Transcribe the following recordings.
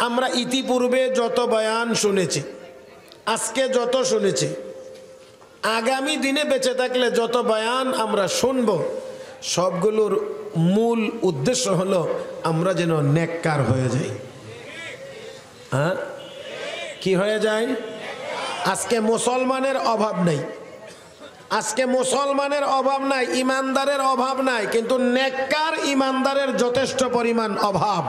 আমরা ইতিপূর্বে যত বয়ান শুনেছি, আজকে যত শুনেছি, আগামী দিনে বেঁচে থাকলে যত বয়ান আমরা শুনব, সবগুলোর মূল উদ্দেশ্য হলো আমরা যেন নেককার হয়ে যাই। হ্যাঁ, কি হয়ে যায়? আজকে মুসলমানের অভাব নেই, আজকে মুসলমানের অভাব নাই, ইমানদারের অভাব নাই, কিন্তু নেককার ইমানদারের যথেষ্ট পরিমাণ অভাব।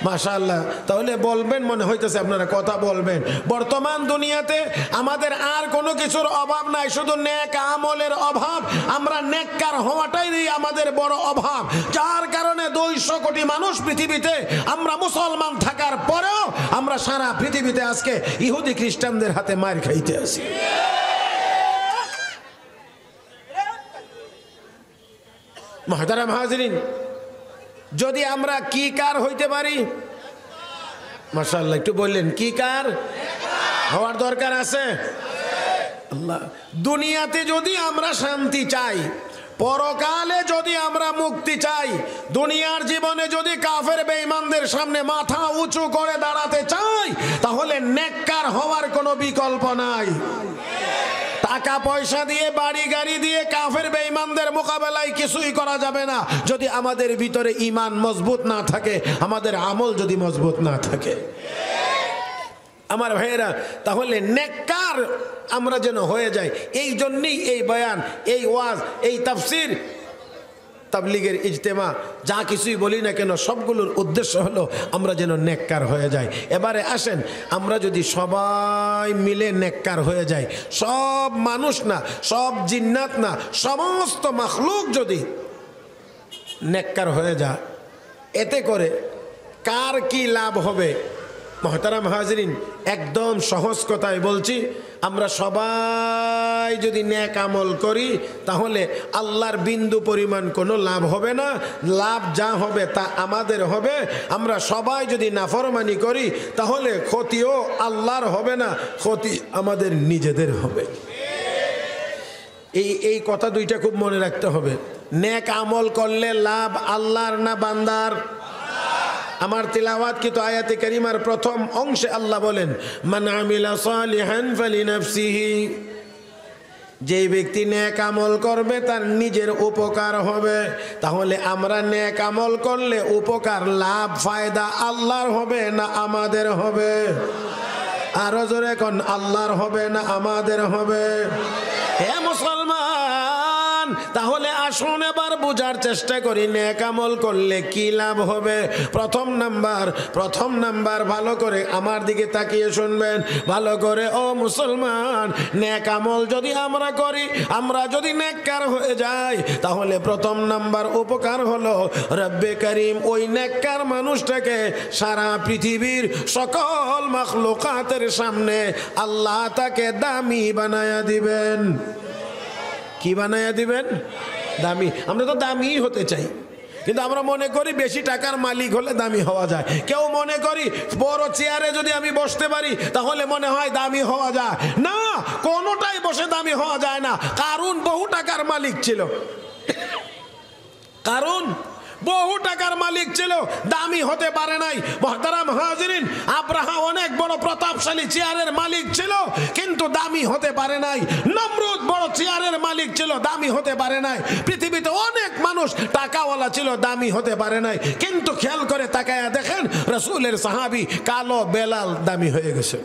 মাশাআল্লাহ। তাহলে বলবেন, মনে হইতেছে আপনারা কথা বলবেন, বর্তমান দুনিয়াতে আমাদের আর কোনো কিছুর অভাব নাই, শুধু নেক আমলের অভাব। আমরা নেককার হওয়াটাই আমাদের বড় অভাব, যার কারণে 200 কোটি মানুষ পৃথিবীতে, আমরা মুসলমান থাকার পরেও আমরা সারা পৃথিবীতে আজকে ইহুদি খ্রিস্টানদের হাতে মার খাইতে আছি। মুহতারাম হাজিরিন, যদি আমরা কি কার হইতে পারি? মাশাআল্লাহ, একটু বললেন কি কার হওয়ার দরকার আছে? আল্লাহ, দুনিয়াতে যদি আমরা শান্তি চাই, পরকালে যদি আমরা মুক্তি চাই, দুনিয়ার জীবনে যদি কাফের বেঈমানদের সামনে মাথা উঁচু করে দাঁড়াতে চাই, তাহলে নেককার হওয়ার কোনো বিকল্প নাই। টাকা পয়সা দিয়ে, বাড়ি গাড়ি দিয়ে কাফের বেঈমানদের মোকাবেলায় কিছুই করা যাবে না যদি আমাদের ভিতরে ঈমান মজবুত না থাকে, আমাদের আমল যদি মজবুত না থাকে। আমার ভাইয়েরা, তাহলে নেককার আমরা যেন হয়ে যাই, এই জন্যই এই বয়ান, এই ওয়াজ, এই তাফসির, তাবলীগের ইজতেমা, যা কিছুই বলি না কেন, সবগুলোর উদ্দেশ্য হলো আমরা যেন নেককার হয়ে যাই। এবারে আসেন, আমরা যদি সবাই মিলে নেককার হয়ে যাই, সব মানুষ না, সব জিন্নাত না, সমস্ত মাখলুক যদি নেককার হয়ে যায়, এতে করে কার কি লাভ হবে? মুহতারাম হাজিরিন, একদম সহজ কথায় বলছি, আমরা সবাই যদি নেক আমল করি, তাহলে আল্লাহর বিন্দু পরিমাণ কোনো লাভ হবে না। লাভ যা হবে তা আমাদের হবে। আমরা সবাই যদি নাফরমানি করি, তাহলে ক্ষতিও আল্লাহর হবে না, ক্ষতি আমাদের নিজেদের হবে। এই কথা দুইটা খুব মনে রাখতে হবে। নেক আমল করলে লাভ আল্লাহর না বান্দার? আমার তিলাওয়াতকৃত আয়াতে কারিমার প্রথম অংশে আল্লাহ বলেন, মান আমিলা সালিহান ফালিনাফসিহি, যে ব্যক্তি নেক আমল করবে তার নিজের উপকার হবে। তাহলে আমরা নেক আমল করলে উপকার, লাভ, ফায়দা আল্লাহর হবে না আমাদের হবে? আরো জোরে কোন, আল্লাহর হবে না আমাদের হবে? হে মুসলমান, তাহলে আসুন এবার বোঝার চেষ্টা করি নেক আমল করলে কি লাভ হবে। প্রথম নাম্বার ভালো করে আমার দিকে তাকিয়ে শুনবেন ভালো করে, ও মুসলমান, নেক আমল যদি আমরা করি, আমরা যদি নেককার হয়ে যাই, তাহলে প্রথম নাম্বার উপকার হলো রব্বে করিম ওই নেককার মানুষটাকে সারা পৃথিবীর সকল মাখলুকাতের সামনে আল্লাহ তাকে দামি বানায়া দিবেন। কি বানায়া দিবেন? দামি। আমরা তো দামি হতে চাই, কিন্তু আমরা মনে করি বেশি টাকার মালিক হলে দামি হওয়া যায়। কেউ মনে করি বড় চেয়ারে যদি আমি বসতে পারি, তাহলে মনে হয় দামি হওয়া যায়। না, কোনোটাই বসে দামি হওয়া যায় না। কারুন বহু টাকার মালিক ছিল, কারুন বহু টাকার মালিক ছিল, দামি হতে পারে নাই। মুহতারাম হাজিরিন, আব্রাহা অনেক বড় প্রতাপশালী চেয়ারের মালিক ছিল, কিন্তু দামি হতে পারে নাই। নমরুদ বড় চেয়ারের মালিক ছিল, দামি হতে পারে নাই। পৃথিবীতে অনেক মানুষ টাকাওয়ালা ছিল, দামি হতে পারে নাই। কিন্তু খেয়াল করে তাকায়া দেখেন, রাসূলের সাহাবী কালো বেলাল দামি হয়ে গেছে।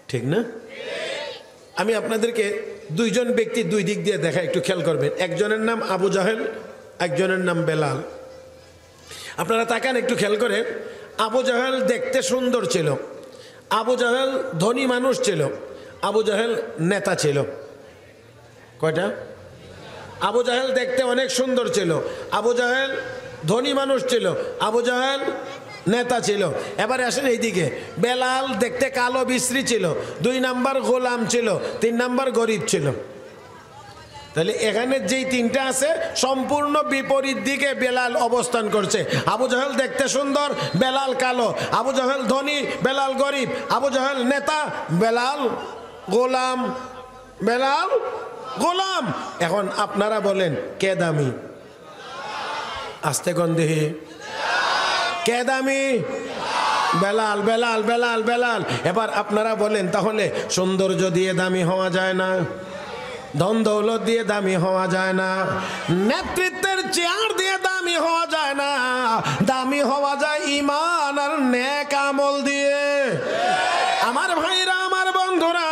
ঠিক না? আমি আপনাদেরকে দুইজন ব্যক্তি দুই দিক দিয়ে দেখা, একটু খেয়াল করবেন। একজনের নাম আবু জাহেল, একজনের নাম বেলাল। আপনারা তাকান, একটু খেয়াল করে। আবু জাহেল দেখতে সুন্দর ছিল, আবু জাহেল ধনী মানুষ ছিল, আবু জাহেল নেতা ছিল। কয়টা? আবু জাহেল দেখতে অনেক সুন্দর ছিল, আবু জাহেল ধনী মানুষ ছিল, আবু জাহেল নেতা ছিল। এবারে আসেন এইদিকে, বেলাল দেখতে কালো বিশ্রী ছিল, 2 নাম্বার গোলাম ছিল, 3 নাম্বার গরিব ছিল। তাহলে এখানে যেই তিনটা আছে, সম্পূর্ণ বিপরীত দিকে বেলাল অবস্থান করছে। আবু জাহেল দেখতে সুন্দর, বেলাল কালো। আবু জাহেল ধনী, বেলাল গরিব। আবু জাহেল নেতা, বেলাল গোলাম। বেলাল গোলাম। এখন আপনারা বলেন কে দামি? আস্তে কোন দেহি? কে দামি? বেলাল, বেলাল, বেলাল, বেলাল। এবার আপনারা বলেন, তাহলে সৌন্দর্য দিয়ে দামি হওয়া যায় না? ধন দৌলত দিয়ে দামি হওয়া যায় না? নেতৃত্বের চেয়ার দিয়ে দামি হওয়া যায় না? দামি হওয়া যায় ঈমান আর নেক আমল দিয়ে। আমার ভাইরা, আমার বন্ধুরা,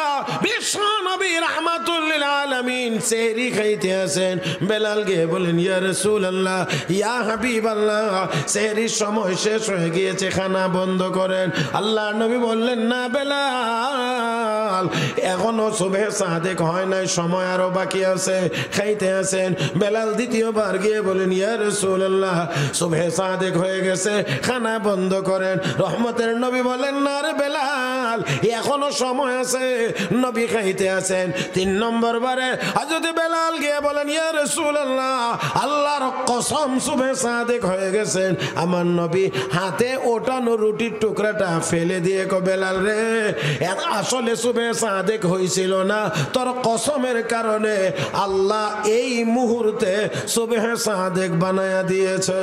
বিশ্ব নবী রাহমাতুল লিল আলামিন সেহরি খাইতে আছেন। বেলাল গিয়ে বলেন, ইয়া রাসূলুল্লাহ, ইয়া হাবিবাল্লাহ, সেহরির সময় শেষ হয়ে গিয়েছে, খানা বন্ধ করেন। আল্লাহর নবী বললেন, না বেলাল, এখনো সুবহে সাদেক হয় নাই, সময় আরো বাকি আছে, খাইতে আছেন। বেলাল দ্বিতীয়বার গিয়ে বলেন, ইয়া রাসূলুল্লাহ, সুবহে সাদেক হয়ে গেছে, খানা বন্ধ করেন। রহমতের নবী বলেন, না রে বেলাল, এখনো সময় আছে, নবী খাইতে আছেন। তিন নম্বর বারে হযরত বেলাল গিয়ে বলেন, ইয়া রাসূলুল্লাহ, আল্লাহর কসম, সুবহে সাদেক হয়ে গেছেন। আমার নবী হাতে ওঠানো রুটির টুকরাটা ফেলে দিয়ে কো, বেলাল রে, আসলে সুবহে সাদেক হয়েছিল না, তোর কসমের কারণে আল্লাহ এই মুহূর্তে সুবহে সাদেক বানায়া দিয়েছে।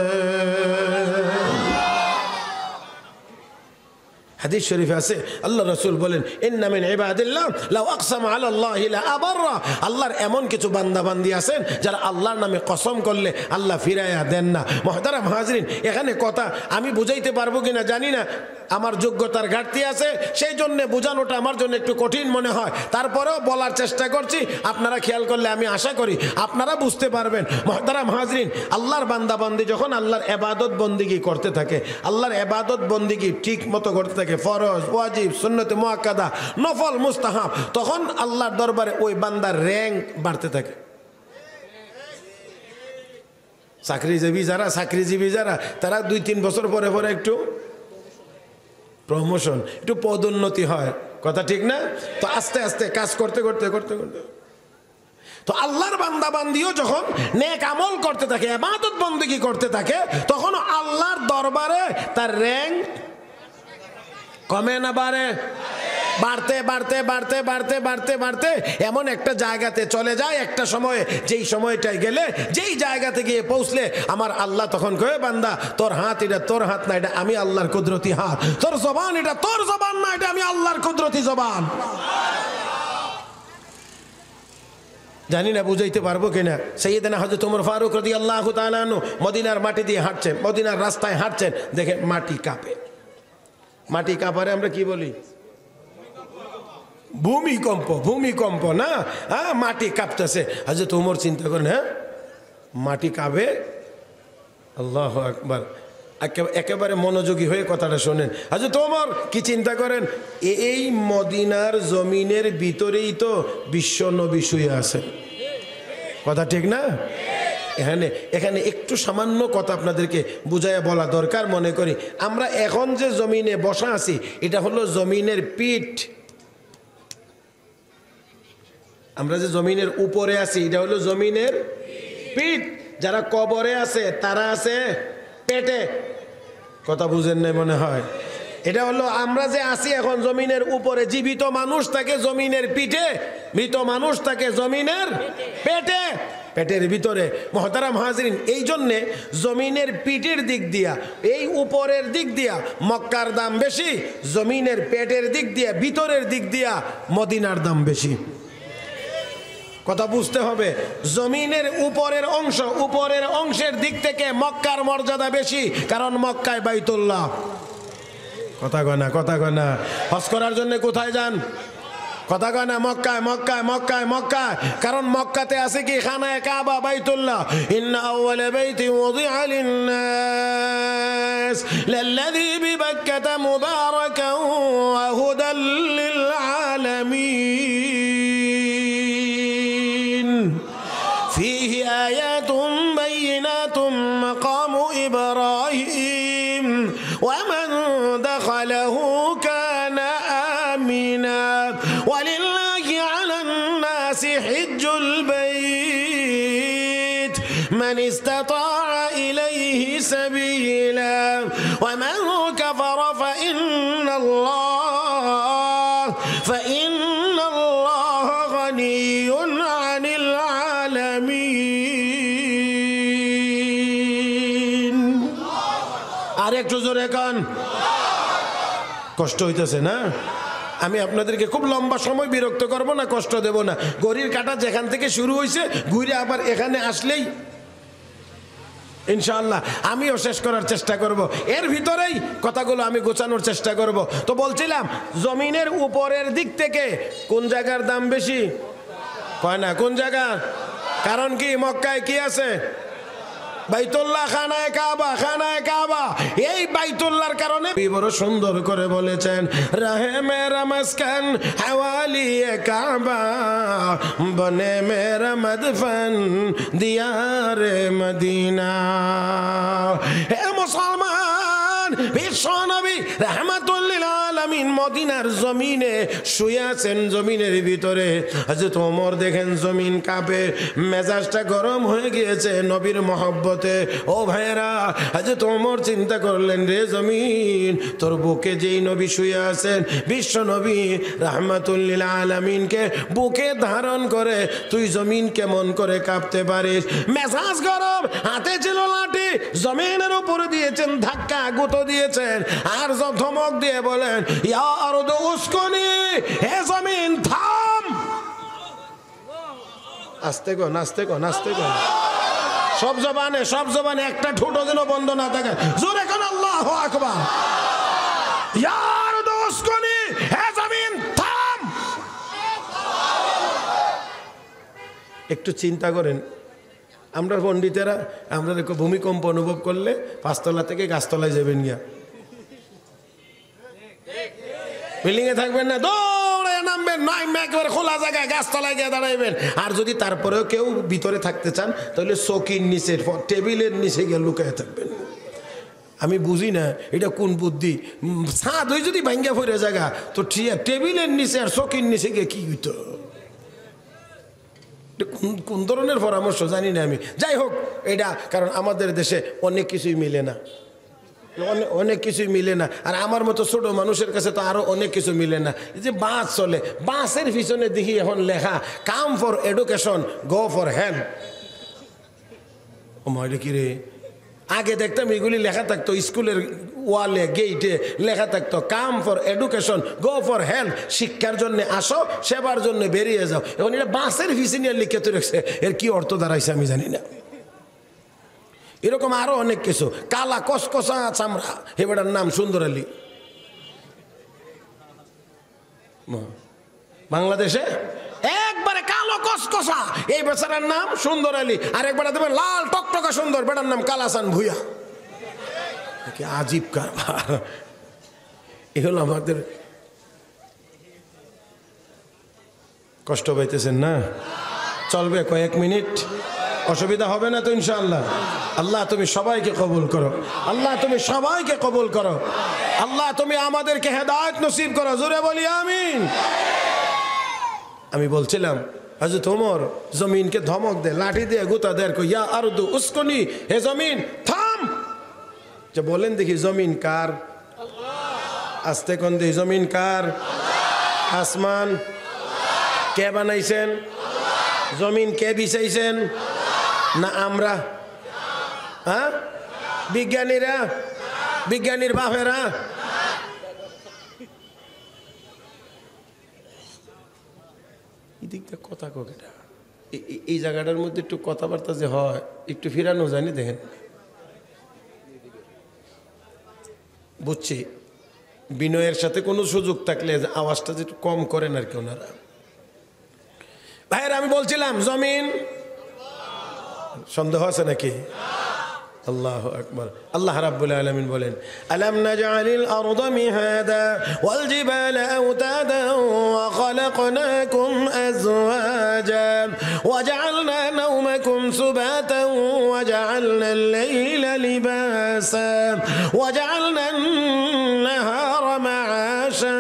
হাদিস শরীফে আছে, আল্লাহ রাসূল বলেন, ইন্না মিন ইবাদিল্লাহ লাউ আকসামা আলা আল্লাহি লা আবাররা। আল্লাহর এমন কিছু বান্দা বান্দি আছেন যারা আল্লাহর নামে কসম করলে আল্লাহ ফিরাইয়া দেন না। মুহতারাম হাজরিন, এখানে কথা আমি বুঝাইতে পারবো কিনা জানি না, আমার যোগ্যতার ঘাটতি আছে, সেই জন্য বোঝানোটা আমার জন্য একটু কঠিন মনে হয়। তারপরেও বলার চেষ্টা করছি, আপনারা খেয়াল করলে আমি আশা করি আপনারা বুঝতে পারবেন। মুহতারাম হাজরিন, আল্লাহর বান্দা বান্দি যখন আল্লাহর ইবাদত বন্দিগি করতে থাকে, আল্লাহর ইবাদত বন্দিগি ঠিক মতো করতে থাকে, ফরজ, ওয়াজিব, সুন্নত মুআক্কাদা, নফল, মুস্তাহাব, তখন আল্লাহর দরবারে ওই বান্দার র‍্যাঙ্ক বাড়তে থাকে। চাকরিজীবী যারা তারা 2-3 বছর পরে পরে একটু প্রমোশন, একটু পদোন্নতি হয়, কথা ঠিক না? তো আস্তে আস্তে কাজ করতে করতে করতে করতে তো আল্লাহর বান্দা বান্দিও যখন নেক আমল করতে থাকে, ইবাদত বন্দেগী করতে থাকে, তখন আল্লাহর দরবারে তার র‍্যাঙ্ক কমে না বাড়ে? বাড়তে বাড়তে বাড়তে বাড়তে বাড়তে বাড়তে এমন একটা জায়গাতে চলে যায়, একটা সময়ে, যেই সময়টায় গেলে, যেই জায়গাতে গিয়ে পৌঁছলে আমার আল্লাহ তখন কয়ে, বান্দা, তোর হাত এটা তোর হাত না, এটা আমি আল্লাহর কুদরতি হাত। তোর জবান এটা তোর জবান না, এটা আমি আল্লাহর কুদরতি জবান। জানি না বুঝাইতে পারবো কিনা। সাইয়েদনা হযরত ওমর ফারুক রাদিয়াল্লাহু তাআলা আনহু মদিনার মাটি দিয়ে হাঁটছেন, মদিনার রাস্তায় হাঁটছেন, দেখে মাটি কাঁপে। মাটি কাঁপারে আমরা কি বলি? ভূমিকম্প। ভূমিকম্প না, হ্যাঁ, মাটি কাঁপতেছে। হযরত ওমর চিন্তা করেন, হ্যাঁ, মাটি কাঁপে, আল্লাহু আকবার। একেবারে মনোযোগী হয়ে কথাটা শোনেন। হযরত ওমর কি চিন্তা করেন, এই মদিনার জমিনের ভিতরেই তো বিশ্ব নবী শুয়ে আছে, কথা ঠিক না? এখানে একটু সামান্য কথা আপনাদেরকে বুঝাইয়া বলা দরকার মনে করি। আমরা এখন যে জমিনে বসা আছি, এটা হলো জমিনের পিঠ। আমরা যে জমিনের উপরে আছি, এটা হলো জমিনের পিঠ। যারা কবরে আছে তারা আছে পেটে, কথা বুঝেন নাই মনে হয়। এটা হলো আমরা যে আছি এখন জমিনের উপরে, জীবিত মানুষ থাকে জমিনের পিঠে, মৃত মানুষ থাকে জমিনের পেটে, পেটের ভিতরে। মুহতারাম হাজরিন, এই জন্যে জমিনের পিঠের দিক দিয়া, এই উপরের দিক দিয়া মক্কার দাম বেশি, জমিনের পেটের দিক দিয়া, ভিতরের দিক দিয়া মদিনার দাম বেশি। কথা বুঝতে হবে, জমিনের উপরের অংশ, উপরের অংশের দিক থেকে মক্কার মর্যাদা বেশি, কারণ মক্কায় বাইতুল্লাহ। কথা কয় না, কথা কয় না। হজ করার জন্য কোথায় যান? কথা কয় না, মক্কায়, মক্কায়, মক্কায়, মক্কায়। কারণ মক্কাতে আছে কি? খানায়ে কাবা, বাইতুল্লাহ। ইন্না আউওয়ালা বাইতি ওয়াদিআ লিন-নাস লাল্লাযী বিবাক্কাতা মুবারাকান ওয়া হুদাল লিল আলামিন ফীহি আয়াতুম বাইয়িনাতুম মাকামু ইব্রাহিম ওয়া মান দাখালাহু কানা আমিনা ওয়ালিল্লাহি আলান নাসি হিজ্জুল বাইত মান ইসতাতাআ ইলাইহি সাবিলা ওয়া মান কাফারা ফাইন্নাল্লাহ গানিয়্যুন আনিল আলামিন। আর একটু জোরে কন কষ্ট হইতেছে না? আমি আপনাদেরকে খুব লম্বা সময় বিরক্ত করব না, কষ্ট দেব না। ঘড়ির কাঁটা যেখান থেকে শুরু হয়েছে ঘুরে আবার এখানে আসলেই ইনশাআল্লাহ আমিও শেষ করার চেষ্টা করব। এর ভিতরেই কথাগুলো আমি গোছানোর চেষ্টা করব। তো বলছিলাম জমিনের উপরের দিক থেকে কোন জায়গার দাম বেশি? কয় না কোন জায়গা? কারণ কি? মক্কায় কি আছে? বাইতুল্লাহ, খানায়ে কাবা। খানায়ে কাবা, এই বাইতুল্লাহর কারণে বড় সুন্দর করে বলেছেন রাহে মেরা মাসকান হাওয়ালি কাবা বনে মেরা মদফন দিয়ারে মদিনা। হে মুসলমান, বিশ্ব নবী রাহমাতুল লিল আলামিন মদিনার জমিনে শুয়ে আছেন। জমিনের ভিতরে হযরত ওমর দেখেন জমিন কাঁপে, মেজাজটা গরম হয়ে গিয়েছে নবীর মহব্বতে। ও ভাইরা, হযরত ওমর চিন্তা করলেন, রে জমিন, তোর বুকে যেই নবী শুয়ে আছেন, বিশ্ব নবী রাহমাতুল লিল আলামিনকে বুকে ধারণ করে তুই জমিন কেমন করে কাঁপতে পারিস? মেজাজ গরম, হাতে ছিল লাঠি, জমিনের উপরে দিয়েছেন ধাক্কা, গুঁতো দিয়েছেন, আর ধমক দিয়ে বলেন ইয়া আরদু উসকুনি, হে জমিন থাম। আস্তে গো, নাচতে গো, নাচতে গো। সব জবানে একটা ঠোঁটো যেন বন্ধ না থাকে। জোরে কোন আল্লাহু আকবার। ইয়া আরদু উসকুনি, হে জমিন থাম। একটু চিন্তা করেন, আমরা পণ্ডিতেরা আমরা ভূমিকম্প অনুভব করলে 5 তলা থেকে গাছতলায় যাবেন গিয়া, বিল্ডিং এ থাকবেন না, দৌড়ে নামবেন, নয় একেবারে খোলা জায়গায় গাছতলায় গিয়ে দাঁড়াইবেন। আর যদি তারপরেও কেউ ভিতরে থাকতে চান তাহলে চৌকির নিচে, টেবিলের নিচে গিয়ে লুকায় থাকবেন। আমি বুঝি না এটা কোন বুদ্ধি। ছাদ হয়ে যদি ভাঙ্গা ফিরে জায়গা তো টেবিলের নিচে আর চৌকির নিচে গিয়ে কি হইতো? কোন ধরনের পরামর্শ জানি না আমি। যাই হোক, এটা কারণ আমাদের দেশে অনেক কিছুই মিলে না, অনেক কিছুই মিলে না। আর আমার মতো ছোট মানুষের কাছে তো আরো অনেক কিছু মিলে না। যে বাস চলে, বাসের পিছনে দেখি এখন লেখা come for education, go for health. ও মাইরে কি রে, আগে দেখতাম এগুলি লেখা থাকতো স্কুলের ওয়ালে, গেইটে লেখা থাকতো come for education, go for health, শিক্ষার জন্য আসো, সেবার জন্য বেরিয়ে যাও। এখন এটা বাসের পিছনে লিখে তো রেখেছে, এর কি অর্থ দাঁড়াইছে আমি জানি না। এরকম আরো অনেক কিছু। কালা কসকসা চামড়া, এবারের নাম সুন্দর আলী। বাংলাদেশে একবারে কালো কসকসা, এই বেচারার নাম সুন্দর আলী। আর একবার দেবেন লাল টকটকা সুন্দর, বেটার নাম কালাসান ভুইয়া। কি আজীব কারবার। এ হলো আমাদের। কষ্ট পাইতেছেন না? চলবে কয়েক মিনিট, অসুবিধা হবে না তো ইনশাআল্লাহ? আল্লাহ তুমি সবাইকে কবুল করো, আল্লাহ তুমি সবাইকে কবুল করো, আল্লাহ তুমি আমাদেরকে হেদায়েত নসিব করো। জোরে বলি আমিন। আমি বলছিলাম হযরত ওমর জমিনকে ধমক দে, লাঠি দিয়ে গুতা দেয়, ইয়া আরদু উসকুনি, হে জমিন থাম। যে বলেন দেখি জমিন কার? আস্তে কোন দে, জমিন কার? আসমান কে বানাইছেন? জমিন কে বিছাইছেন? না আমরা? হ্যাঁ, বিজ্ঞানীরা, বিজ্ঞানীর বাপেরা। এদিকটা কথা কোকেটা, এই জায়গাটার মধ্যে একটু কথাবার্তা যে হয় একটু ফিরানো জানি। দেখেন বুঝছি, বিনয়ের সাথে কোনো সুযোগ থাকলে আওয়াজটা যে একটু কম করেন আর কি ওনারা। ভাইয়ের আমি বলছিলাম জমিন, সন্দেহ আছে নাকি? আল্লাহু আকবার। আল্লাহ রাব্বুল আলামিন বলেন আলাম নাজআলিল আরদা মিহাদা ওয়াল জিবালা আওতাদা ওয়া খালাকনাকুম আজওয়াজা ওয়া জাআলনা নাওমাকুম সুবাতা ওয়া জাআলনাল লাইলা লিবাসা ওয়া জাআলনান নাহারা মাআশা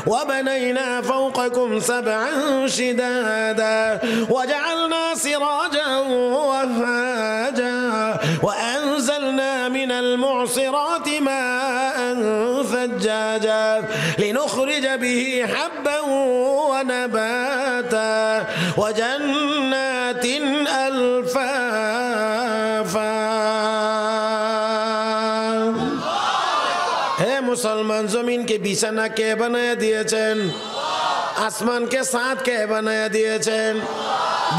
ওয়া বানাইনা ফাওকাকুম সাবআন শিদাদা ওয়া জাআলনা সিরাজান ওয়াহাজা وأنزلنا من المعصرات ماء ثجاجا لنخرج به حبا ونباتا وجنات ألفافا হে মুসলমান, জমিনকে বিছানা কে বানায়া দিয়েছেন? আসমানকে সাত কে বানায়া দিয়েছেন?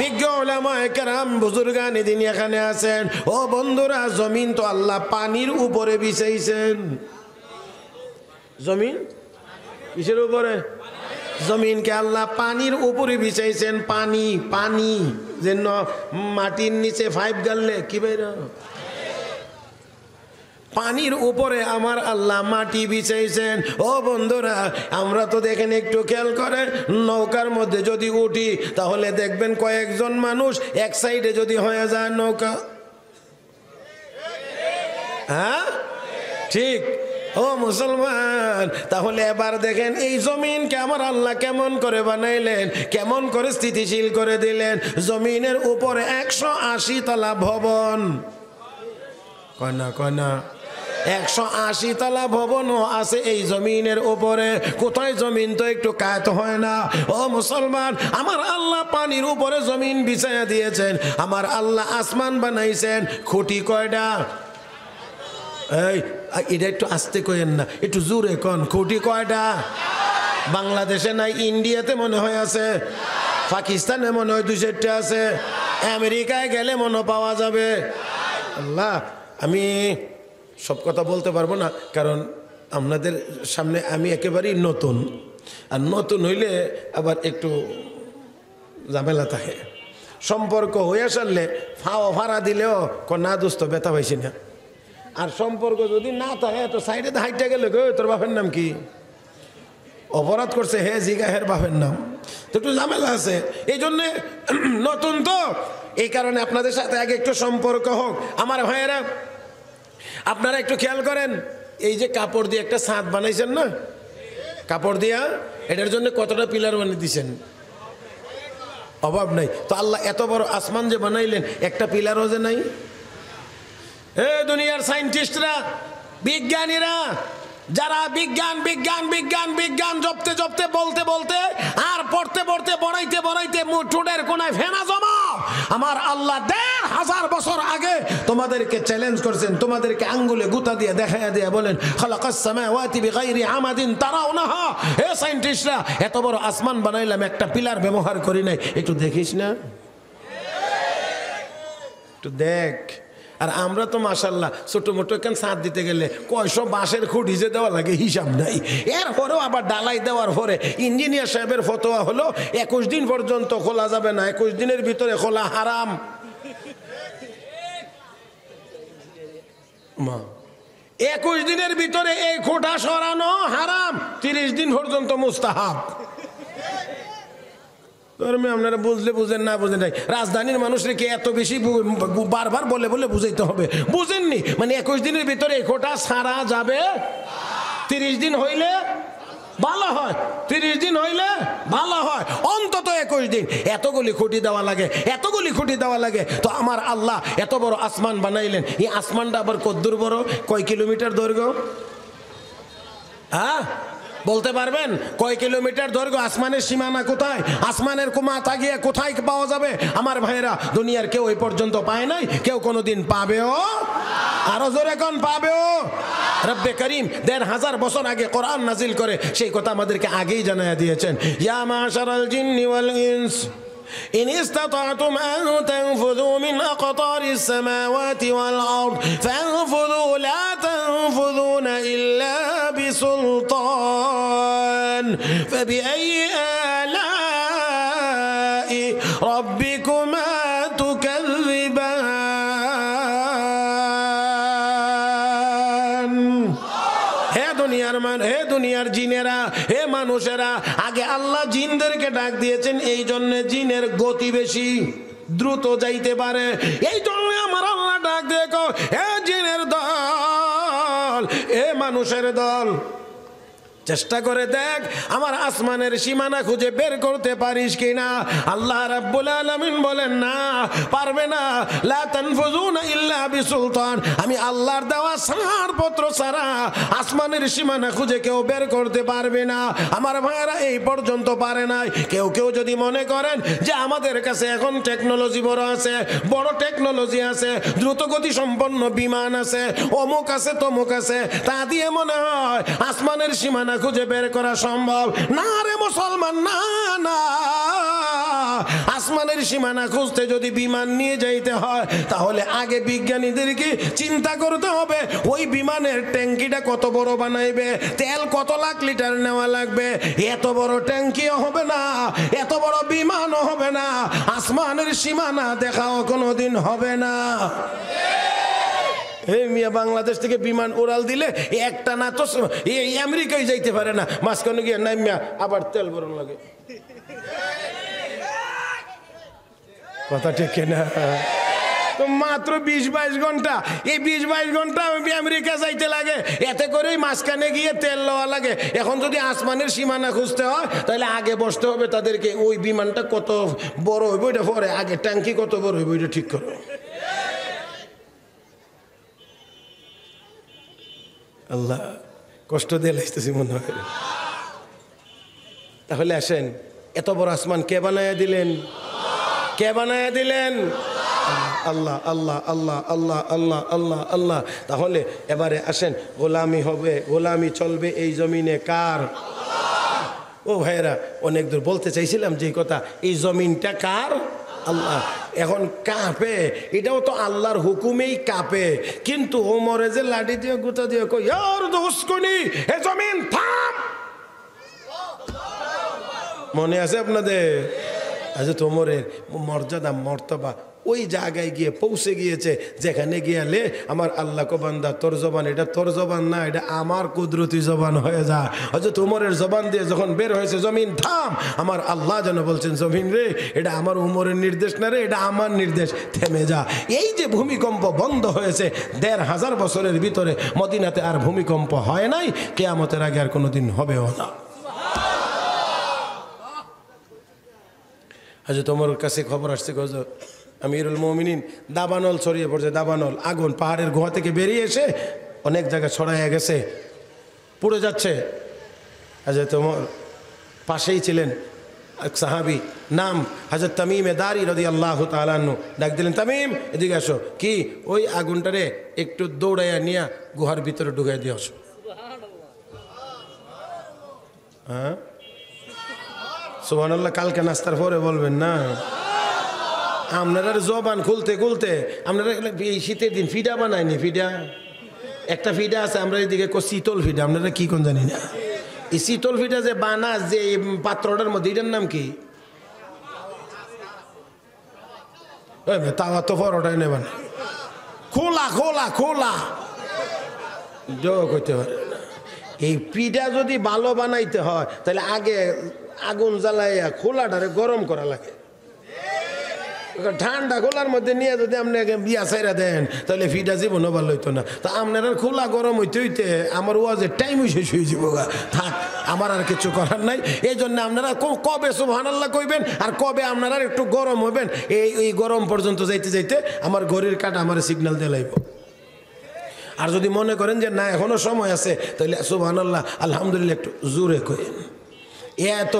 বিজ্ঞ উলামায়ে কেরাম বুজুর্গান দিন এখানে আছেন। ও বন্ধুরা, জমিন তো আল্লাহ পানির উপরে বিছাইছেন। জমিন কিসের উপরে? জমিনকে আল্লাহ পানির উপরে বিছাইছেন। পানি পানি যেন মাটির নিচে পাইপ গাললে কি বের, পানির উপরে আমার আল্লাহ মাটি বিছাইছেন। ও বন্ধুরা, আমরা তো দেখেন, একটু খেয়াল করেন, নৌকার মধ্যে যদি উঠি তাহলে দেখবেন কয়েকজন মানুষ এক সাইডে যদি হয়ে যায় নৌকা, হ্যাঁ ঠিক। ও মুসলমান, তাহলে এবার দেখেন এই জমিনকে আমার আল্লাহ কেমন করে বানাইলেন, কেমন করে স্থিতিশীল করে দিলেন। জমিনের উপরে 180 তলা ভবন, কয়না কয়না 180 তলা ভবনও আছে এই জমিনের উপরে। কোথায় জমিন তো একটু কায়ত হয় না। ও মুসলমান, আমার আল্লাহ পানির উপরে জমিন বিছায়া দিয়েছেন। আমার আল্লাহ আসমান বানাইছেন। খুঁটি কয়টা? এই এটা একটু আস্তে কইেন না, একটু জোরে কন। খুঁটি কয়টা? বাংলাদেশে নাই, ইন্ডিয়াতে মনে হয় আছে, পাকিস্তানে মনে হয় 2-4টা আছে, আমেরিকায় গেলে মনে পাওয়া যাবে। আল্লাহ, আমি সব কথা বলতে পারবো না, কারণ আপনাদের সামনে আমি একেবারেই নতুন, আর নতুন হইলে আবার একটু ঝামেলা থাকে। সম্পর্ক হয়ে সারলে ভাড়া দিলেও না দোস্ত ব্যথা পাইছি না। আর সম্পর্ক যদি না থাকে তো সাইডে হাইটটা গেলে তোর বাপের নাম কি, অপরাধ করছে হে জিগা হের বাপের নাম, তো একটু ঝামেলা আছে। এই জন্যে নতুন তো, এই কারণে আপনাদের সাথে আগে একটু সম্পর্ক হোক। আমার ভাইয়েরা, আপনারা একটু খেয়াল করেন, এই যে কাপড় দিয়ে একটা ছাদ বানাইছেন না, কাপড় দিয়া, এটার জন্য কতটা পিলার বানিয়ে দিয়েছেন? অভাব নাই। তো আল্লাহ এত বড় আসমান যে বানাইলেন, একটা পিলারও যে নাই। এ দুনিয়ার সায়েন্টিস্টরা, বিজ্ঞানীরা, যারা বিজ্ঞান বিজ্ঞান বিজ্ঞান বিজ্ঞান জপতে জপতে বলতে বলতে আর পড়তে পড়তে বড়াইতে বড়াইতে ঠোঁটের কোনায় ফেনা জমাও, আমার আল্লাহ 1000 বছর আগে তোমাদেরকে চ্যালেঞ্জ করছেন, তোমাদেরকে আঙ্গুলে গুতা দিয়ে দেখাইয়া দিয়ে বলেন, খালাকাস সামাওয়াতি বিগাইরি আমাদিন তারাউনাহা। হে সায়েন্টিস্টরা, এত বড় আসমান বানাইলাম, একটা পিলার ব্যবহার করি নাই, একটু দেখিস না, একটু দেখ। আর আমরা তো মাশাল্লাহ ছোট মোটো কেন ছাদ দিতে গেলে কয়শো বাঁশের খুঁটি যে দেওয়া লাগে হিসাব নাই। এরপরেও আবার ডালাই দেওয়ার পরে ইঞ্জিনিয়ার সাহেবের ফতোয়া হলো 21 দিন পর্যন্ত খোলা যাবে না, 21 দিনের ভিতরে খোলা হারাম। 21 দিনের ভিতরে এই খোঁটা সরানো হারাম, 30 দিন পর্যন্ত মুস্তাহাব। আপনারা বুঝলে বুঝেন, না বুঝেন নাই। রাজধানীর মানুষকে এত বেশি বারবার বলে বলে বুঝাইতে হবে, বুঝেননি? মানে 21 দিনের ভিতরে খোঁটা সারা যাবে, 30 দিন হইলে ভালো হয়, 30 দিন হইলে ভালো হয়, অন্তত 21 দিন। এতগুলি খুঁটি দেওয়া লাগে, এতগুলি খুঁটি দেওয়া লাগে। তো আমার আল্লাহ এত বড় আসমান বানাইলেন, এই আসমানটা আবার কদ্দুর বড়, কয় কিলোমিটার দৈর্ঘ্য? হ্যাঁ বলতে পারবেন? কয় কিলোমিটার দৈর্ঘ্য? আসমানের সীমানা কোথায়? আসমানের মাথা গিয়ে কোথায় পাওয়া যাবে? আমার ভাইয়েরা, দুনিয়ার কেউ এই পর্যন্ত পায় নাই, কেউ কোনোদিন পাবেও, আরো জোরে কোন পাবেও। রব্বে করিম 1500 বছর আগে কোরআন নাজিল করে সেই কথা আমাদেরকে আগেই জানায়া দিয়েছেন। ইয়া মাশারাল জিন্নি ওয়াল ইনস إن استطعتم أن تنفذوا من أقطار السماوات والأرض فانفذوا لا تنفذون إلا بسلطان فبأي آلاء ربكما تكذبان হে দুনিয়ার জিনেরা, হে মানুষেরা, আগে আল্লাহ জিনদেরকে ডাক দিয়েছেন এই জন্য জিনের গতি বেশি, দ্রুত যাইতে পারে। এই জন্য আমার আল্লাহ ডাক দেখো, হে জিনের দল, হে মানুষের দল, চেষ্টা করে দেখ আমার আসমানের সীমানা খুঁজে বের করতে পারিস কিনা। আল্লাহ রাব্বুল আলামিন বলেন না, পারবে না। লা তানফুযুনা ইল্লা বিসুলতান, আমি আল্লাহর দেওয়া ছাড়পত্র ছাড়া আসমানের সীমানা খুঁজে কেউ বের করতে পারবে না। আমার ভাইয়েরা এই পর্যন্ত পারে নাই। কেউ কেউ যদি মনে করেন যে আমাদের কাছে এখন টেকনোলজি বড় আছে, বড় টেকনোলজি আছে, দ্রুতগতি সম্পন্ন বিমান আছে, অমুক আছে তমুক আছে, তা দিয়ে মনে হয় আসমানের সীমানা খুঁজে বের করা সম্ভব না। রে মুসলমান, না না, আসমানের সীমানা খুঁজতে যদি বিমান নিয়ে যাইতে হয় তাহলে আগে বিজ্ঞানীদেরকে চিন্তা করতে হবে ওই বিমানের ট্যাঙ্কিটা কত বড় বানাইবে, তেল কত লাখ লিটার নেওয়া লাগবে। এত বড় ট্যাঙ্কিও হবে না, এত বড় বিমানও হবে না, আসমানের সীমানা দেখাও কোনোদিন হবে না। এই মিয়া বাংলাদেশ থেকে বিমান উড়াল দিলে একটা না তো এই আমেরিকায় যাইতে পারে না, মাঝখানে গিয়ে নাই মিয়া আবার তেল ভরণ লাগে। কথা ঠিক না? তো মাত্র 20-22 ঘন্টা, এই 20-22 ঘন্টা আমেরিকা যাইতে লাগে, এতে করেই মাঝখানে গিয়ে তেল লওয়া লাগে। এখন যদি আসমানের সীমানা খুঁজতে হয় তাহলে আগে বসতে হবে তাদেরকে, ওই বিমানটা কত বড় হইব ওইটা পরে, আগে ট্যাঙ্কি কত বড় হইব ওইটা ঠিক করো। আল্লাহ কষ্ট দিয়ে লাগতেছি মনে হয়। তাহলে আসেন, এত বড় আসমান কে বানায়া দিলেন? কে বানায়া দিলেন? আল্লাহ আল্লাহ আল্লাহ আল্লাহ আল্লাহ আল্লাহ আল্লাহ। তাহলে এবারে আসেন, গোলামি হবে, গোলামি চলবে এই জমিনে কার? ও ভাইয়েরা, অনেক দূর বলতে চাইছিলাম যে কথা, এই জমিনটা কার? আল্লাহ। এখন কাঁপে, এটাও তো আল্লাহর হুকুমেই কাঁপে, কিন্তু ওমরে যে লাঠি দিয়ে গুতা দিয়ে কই ইয়ার দোস্কনি হে জমিন থাম, মনে আছে আপনাদের? আচ্ছা, তোমরের মর্যাদা মর্তবা ওই জায়গায় গিয়ে পৌঁছে গিয়েছে যেখানে গিয়ালে আমার আল্লাহ কো বান্দা তোর জবান, এটা তোর জবান না, এটা আমার কুদরতি জবান হয়ে যা। হয়তো তোমরের জবান দিয়ে যখন বের হয়েছে জমিন থাম, আমার আল্লাহ যেন বলছেন জমিন রে এটা আমার উমরের নির্দেশ না রে, এটা আমার নির্দেশ, থেমে যা। এই যে ভূমিকম্প বন্ধ হয়েছে 1500 বছরের ভিতরে মদিনাতে আর ভূমিকম্প হয় নাই, কিয়ামতের আগে আর কোনোদিন হবেও না। আচ্ছা, তোমার কাছে খবর আসছে গজব আমিরুল মুমিনিন দাবানল ছড়িয়ে পড়ছে, দাবানল আগুন পাহাড়ের গুহা থেকে বেরিয়ে এসে অনেক জায়গায় ছড়াইয়া গেছে, পুড়ে যাচ্ছে। আচ্ছা, তোমার পাশেই ছিলেন এক সাহাবি, নাম হযরত তামিম দারি রাদিয়াল্লাহু তাআলা আনহু। ডাক দিলেন, তামিম এদিকে আসো। কি? ওই আগুনটারে একটু দৌড়াইয়া নিয়ে গুহার ভিতরে ঢুকাই দিয়ে আসো। হ্যাঁ, সুবহানাল্লাহ। কালকে নাস্তার পরে বলবেন না। আপনারা জবান খুলতে খুলতে আপনারা এই শীতের দিন ফিডা বানায়নি, ফিডা একটা ফিডা আছে, আমরা এদিকে শীতল ফিডা, আপনারা কি কোন জানি না। এই শীতল ফিডা যে বানা যে পাত্রটার মধ্যে, এটার নাম কি? তাওয়া তো পরোটাই নেবেন, খোলা খোলা খোলা যোগ হইতে পারে না। এই পিঠা যদি ভালো বানাইতে হয় তাহলে আগে আগুন জ্বালাইয়া খোলাটারে গরম করা লাগে। ঠান্ডা খোলার মধ্যে নিয়ে যদি আপনি বিয়া সাইরা দেন তাহলে ফিটা জীবনও ভালো হইতো না। তো আপনারা খোলা গরম হইতে হইতে আমার ওয়াজের টাইমই শেষ হয়ে যাব, থাক আমার আর কিছু করার নাই। এই জন্য আপনারা কবে সুবহানাল্লাহ কইবেন আর কবে আপনারা একটু গরম হবেন, এই গরম পর্যন্ত যাইতে যাইতে আমার ঘড়ির কাঁটা আমার সিগন্যাল দিয়ে লাইব। আর যদি মনে করেন যে না এখনো সময় আছে তাহলে সুবহানাল্লাহ আলহামদুলিল্লাহ একটু জোরে কইেন। এত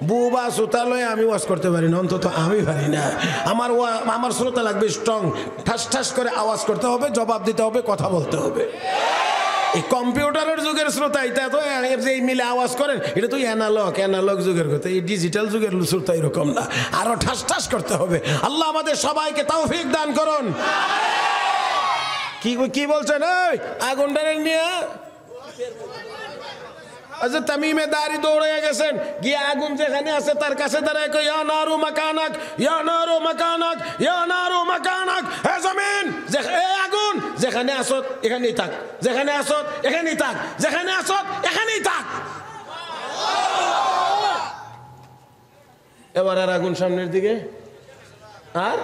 বুবা শ্রোতালয়ে আমি ওয়াজ করতে পারি না, অন্তত আমি পারি না। আমার শ্রোতা লাগবে স্ট্রং, ঠাস ঠাস করে আওয়াজ করতে হবে, জবাব দিতে হবে, কথা বলতে হবে। এই কম্পিউটারের যুগের শ্রোতা, এটা তো এই মিলে আওয়াজ করেন, এটা তো অ্যানালগ যুগের কথা। এই ডিজিটাল যুগের শ্রোতা এরকম না, আরো ঠাস ঠাস করতে হবে। আল্লাহ আমাদের সবাইকে তৌফিক দান করুন। কি বলছেন? এই আগুনটারে নিয়ে আচ্ছা তামিমে দাঁড়ি দৌড়ে গেছেন, গিয়ে আগুন যেখানে আছে তার কাছে দাঁড়ায় কই ইয়া নারু মাকানাক, ইয়া নারু মাকানাক, ইয়া নারু মাকানাক। হে জমিন, এই আগুন যেখানে আসো এখানেই থাক, যেখানে আসো এখানেই থাক, যেখানে আসো এখানেই থাক। এবার আর আগুন সামনের দিকে আর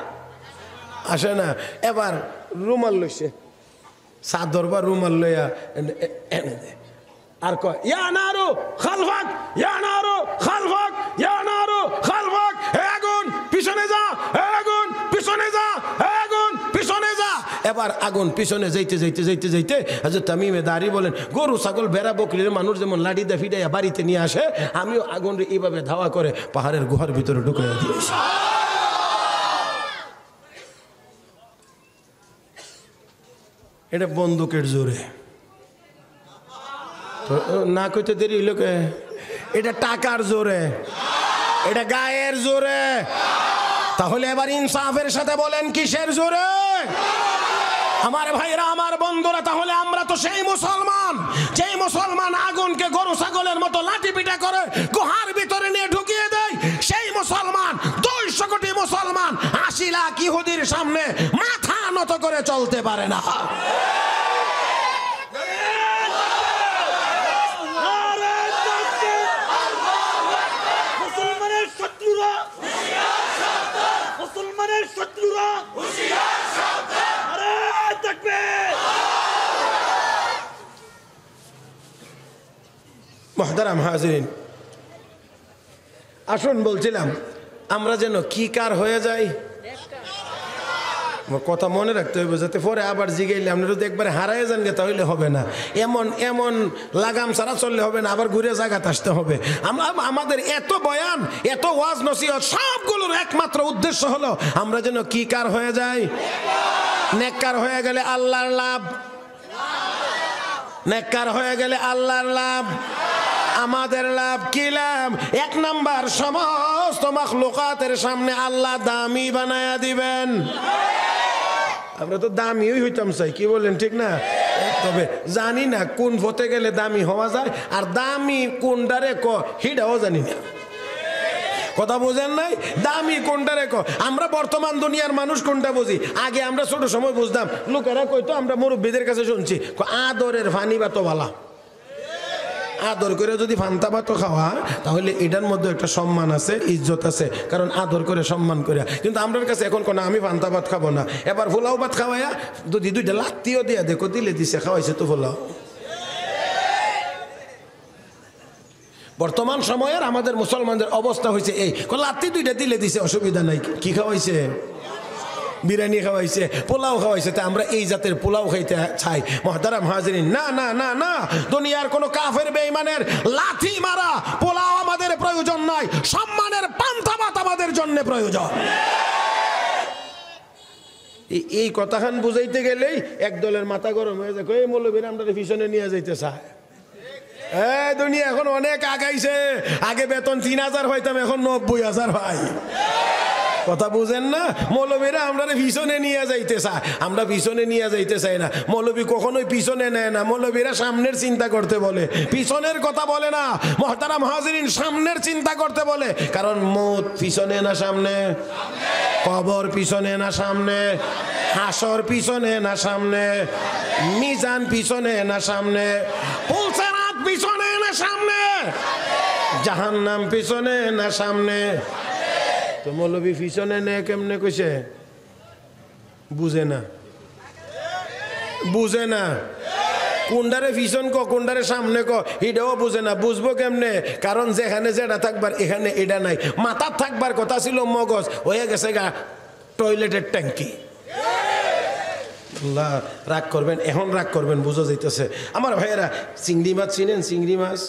আসে না। এবার রুমাল লইছে, চাদর বা রুমাল লইয়া এনে দে। আর কয় ইয়া নারু খালফাক, ইয়া নারু খালফাক, ইয়া নারু খালফাক, হে আগুন পিছনে যা, হে আগুন পিছনে যা, হে আগুন পিছনে যা। এবার আগুন পিছনে যাইতে যাইতে যাইতে যাইতে হযরত তামিমে দাঁড়ি বলেন, গরু ছাগল ভেড়া বকরির মানুষ যেমন লাঠি দিয়ে ফিডাইয়া বাড়িতে নিয়ে আসে, আমিও আগুন এইভাবে ধাওয়া করে পাহাড়ের গুহার ভিতরে ঢুকে দিয়েছি। এটা বন্দুকের জোরে না, কইতে দেরি হইল কে? এটা টাকার জোরে, এটা গায়ের জোরে। তাহলে এবার ইনসাফের সাথে বলেন কিসের জোরে? আমার ভাইরা, আমার বন্ধুরা, তাহলে আমরা তো সেই মুসলমান, যেই মুসলমান আগুনকে গরু ছাগলের মতো লাঠি পিটা করে গুহার ভিতরে নিয়ে ঢুকিয়ে দেয়। সেই মুসলমান 200 কোটি মুসলমান 80 লাখ ইহুদির সামনে মাথা নত করে চলতে পারে না। মুহতারাম হাজিরিন, আসুন বলছিলাম আমরা যেন কি কার হয়ে যাই। কথা মনে রাখতে হবে, যাতে পরে আবার জিগাইলে আপনারা তো একবারে হারাই যান গে, তাহলে হবে না। এমন এমন লাগাম ছাড়া চললে হবে না, আবার ঘুরে জায়গাতে আসতে হবে। আমাদের এত বয়ান, এত ওয়াজ নসিহত, সবগুলোর একমাত্র উদ্দেশ্য হলো আমরা যেন কি কার হয়ে যাই। নেককার হয়ে গেলে আল্লাহর লাভ, নেককার হয়ে গেলে আল্লাহর লাভ, আমাদের লাভ। কি লাভ? 1 নাম্বার, সমস্ত মাখলুকাতের সামনে আল্লাহ দামি বানায়া দিবেন। আমরা তো দামিই হইতাম চাই, কি বলেন ঠিক না? তবে জানি না কোন পথে গেলে দামি হওয়া যায়, আর দামি কোনটারে হিডাও জানি না। কথা বোঝেন নাই? দামি কোনটা রেখো। আমরা বর্তমান দুনিয়ার মানুষ কোনটা বুঝি? আগে আমরা ছোট সময় বুঝতাম, লোকেরা কইতো, আমরা মুরব্বীদের কাছে শুনছি, আদরের ফানি বা তো ভালা। আদর করে যদি ফান্তা ভাত খাওয়া, তাহলে এটার মধ্যে একটা সম্মান আছে, ইজ্জত আছে, কারণ আদর করে সম্মান করে। কিন্তু আমার কাছে এখন কোনো আমি ফান্তা ভাত খাবো না, এবার পোলাও ভাত খাওয়াইয়া যদি 2টা লাত্তিও দিয়া দেখো, দিলে দিছে, খাওয়াইছে তো পোলাও। বর্তমান সময়ের আমাদের মুসলমানদের অবস্থা হয়েছে এই, লাত্তি 2টা দিলে দিছে, অসুবিধা নাই। কি খাওয়াইছে? বিরিয়ানি খাওয়াইছে, পোলাও খাওয়াইছে। তা আমরা এই জাতের পোলাও খাইতে চাই? মুহতারাম হাজিরিন, না না না না, দুনিয়ার কোন কাফের বেঈমানের লাথি মারা পোলাও আমাদের প্রয়োজন নাই, সম্মানের পান্তা ভাত আমাদের জন্য প্রয়োজন। এই কথাখান বুঝাইতে গেলেই একদলের মাথা গরম হয়ে যায়, এই মৌলবীর আমরা পিছনে নিয়ে যাইতে চায়। দুনিয়া এখন অনেক আগাইছে, আগে বেতন 3000 হইতাম, এখন 90,000 হয়। কথা বুঝেন না? মৌলবীরা আমরা পিছনে নিয়ে যাইতে চায়, আমরা পিছনে নিয়ে যাইতে চাই না। মৌলবী কখনোই পিছনে নেয় না, মৌলবীরা সামনের চিন্তা করতে বলে, পিছনের কথা বলে না। মুহতারাম হাজিরিন, সামনের চিন্তা করতে বলে, কারণ মউত পিছনে না সামনে, কবর পিছনে না সামনে, হাসর পিছনে না সামনে, মিজান পিছনে না সামনে, পুলসিরাত পিছনে না সামনে, জাহান্নাম পিছনে না সামনে। তো মৌলবী পিছনে নে কেমনে কইছে? বুঝে না, বুঝে না। কোনটারে পিছন ক, কোনটারে সামনে ক, এটাও বুঝে না। বুঝবো কেমনে? কারণ যেখানে যেটা থাকবার এখানে এটা নাই। মাথার থাকবার কথা ছিল মগজ, হয়ে গেছে গা টয়লেটের ট্যাঙ্কি। আল্লাহ, রাগ করবেন, এখন রাগ করবেন, বুঝা যাইতেছে। আমার ভাইয়েরা, চিংড়ি মাছ চিনেন? চিংড়ি মাছ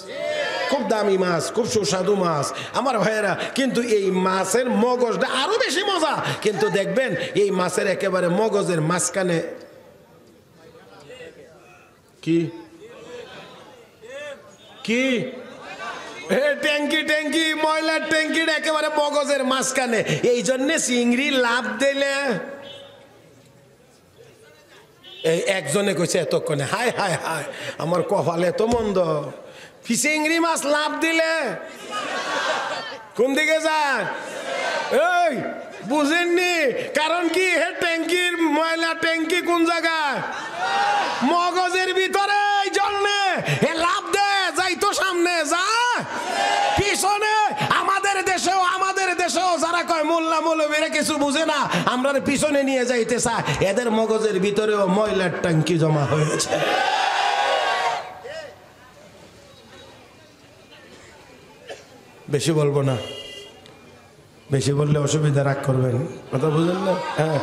খুব দামি মাছ, খুব সুস্বাদু মাছ আমার ভাইয়েরা। কিন্তু এই মাছের মগজটা আরো বেশি মজা। কিন্তু দেখবেন এই মাছের একেবারে মগজের মাঝখানে কি কি ট্যাঙ্কি, ট্যাঙ্কি, ময়লার ট্যাঙ্কির একেবারে মগজের মাঝখানে। এই জন্যে চিংড়ি লাভ দিলে, এই একজনে কইছে এতক্ষণে, হায় হায় হায় আমার কপালে এত মন্দ, চিংড়ি মাছ লাভ দিলে কোন দিকে যায়? এই বুঝেননি? কারণ কি? হে ট্যাঙ্কির ময়লা ট্যাঙ্কি কোন জায়গায়? মগজের ভিতরে। এই জন্যে হে লাভ দে, যাই তো সামনে যায় পিছনে। আমাদের দেশেও যারা কয় মোল্লা মৌলবীরা কিছু বুঝে না, আমরা পিছনে নিয়ে যাইতে চায়, এদের মগজের ভিতরেও ময়লার ট্যাঙ্কি জমা হয়েছে। বেশি বলবো না, বেশি বললে অসুবিধা, রাগ করবেন, কথা বুঝলেন না? হ্যাঁ,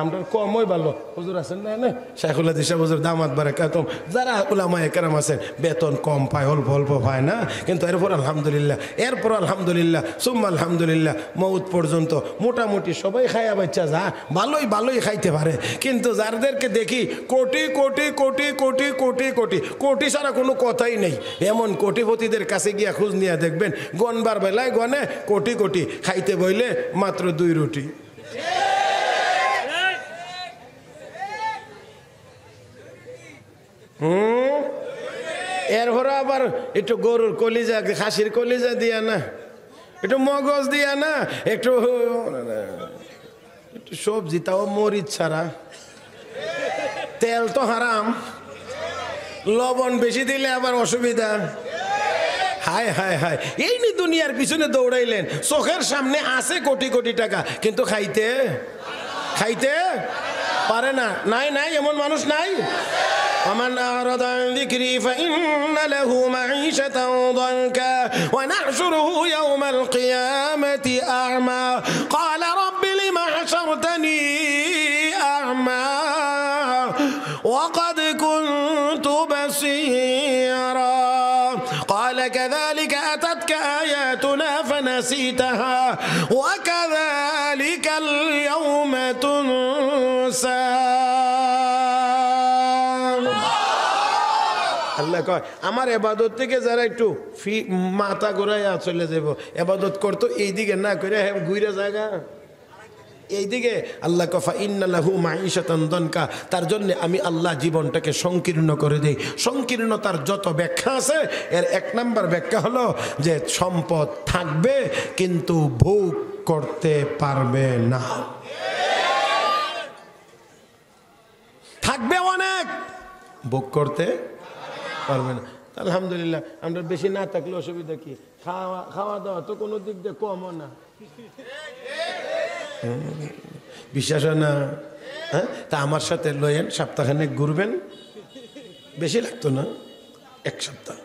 আমরা কমই ভালো। হুজুর আছেন না না, শাইখুল হাদিস হুজুর দামাত বারাকাতুম, যারা উলামায়ে কেরাম আছেন বেতন কম পায়, অল্প অল্প পায় না, কিন্তু এরপর আলহামদুলিল্লাহ সুম্মা আলহামদুলিল্লাহ মৌত পর্যন্ত মোটামুটি সবাই খায়া বাচ্চা যা ভালোই খাইতে পারে। কিন্তু যাদেরকে দেখি কোটি কোটি কোটি কোটি কোটি কোটি কোটি ছাড়া কোনো কথাই নেই, এমন কোটিপতিদের কাছে গিয়া খোঁজ নিয়ে দেখবেন গনবার বেলায় গনে কোটি কোটি, খাইতে বইলে মাত্র 2 রুটি। এরপরে আবার একটু গরুর কলিজা, খাসির কলিজা দিয়া না, একটু মগজ দিয়া না, একটু সবজি, তাও মরিচ ছাড়া, তেল তো হারাম, লবণ বেশি দিলে আবার অসুবিধা। হায় হায় হায়, এই নি দুনিয়ার পিছনে দৌড়াইলেন, চোখের সামনে আছে কোটি কোটি টাকা, কিন্তু খাইতে পারে না। নাই এমন মানুষ নাই? ومن أعرض عن ذكري فإن له معيشة ضنكا ونحشره يوم القيامة أعمى قال رب لم حشرتني أعمى وقد كنت بصيرا قال كذلك أتتك آياتنا فنسيتها وكذلك اليوم تنسى। আল্লাহ কয় আমার ইবাদত থেকে যারা একটু মাথা ঘুরাইয়া চলে যাব, ইবাদত করতো এইদিকে না করে ঘুরে জায়গা এইদিকে, আল্লাহ কফা ইন্না লাহু মাঈশাতান দানকা, তার জন্য আমি আল্লাহ জীবনটাকে সংকীর্ণ করে দেই। সংকীর্ণতার যত ব্যাখ্যা আছে এর 1 নম্বর ব্যাখ্যা হলো যে সম্পদ থাকবে কিন্তু ভোগ করতে পারবে না। থাকবে অনেক, ভোগ করতে পারবে না। আলহামদুলিল্লাহ, আমরা বেশি না থাকলে অসুবিধা কি? খাওয়া দাওয়া তো কোনো দিক দিয়ে কমও না, বিশ্বাস হয় না? হ্যাঁ, তা আমার সাথে লয়েন, সপ্তাহখানেক ঘুরবেন, বেশি লাগতো না, 1 সপ্তাহ।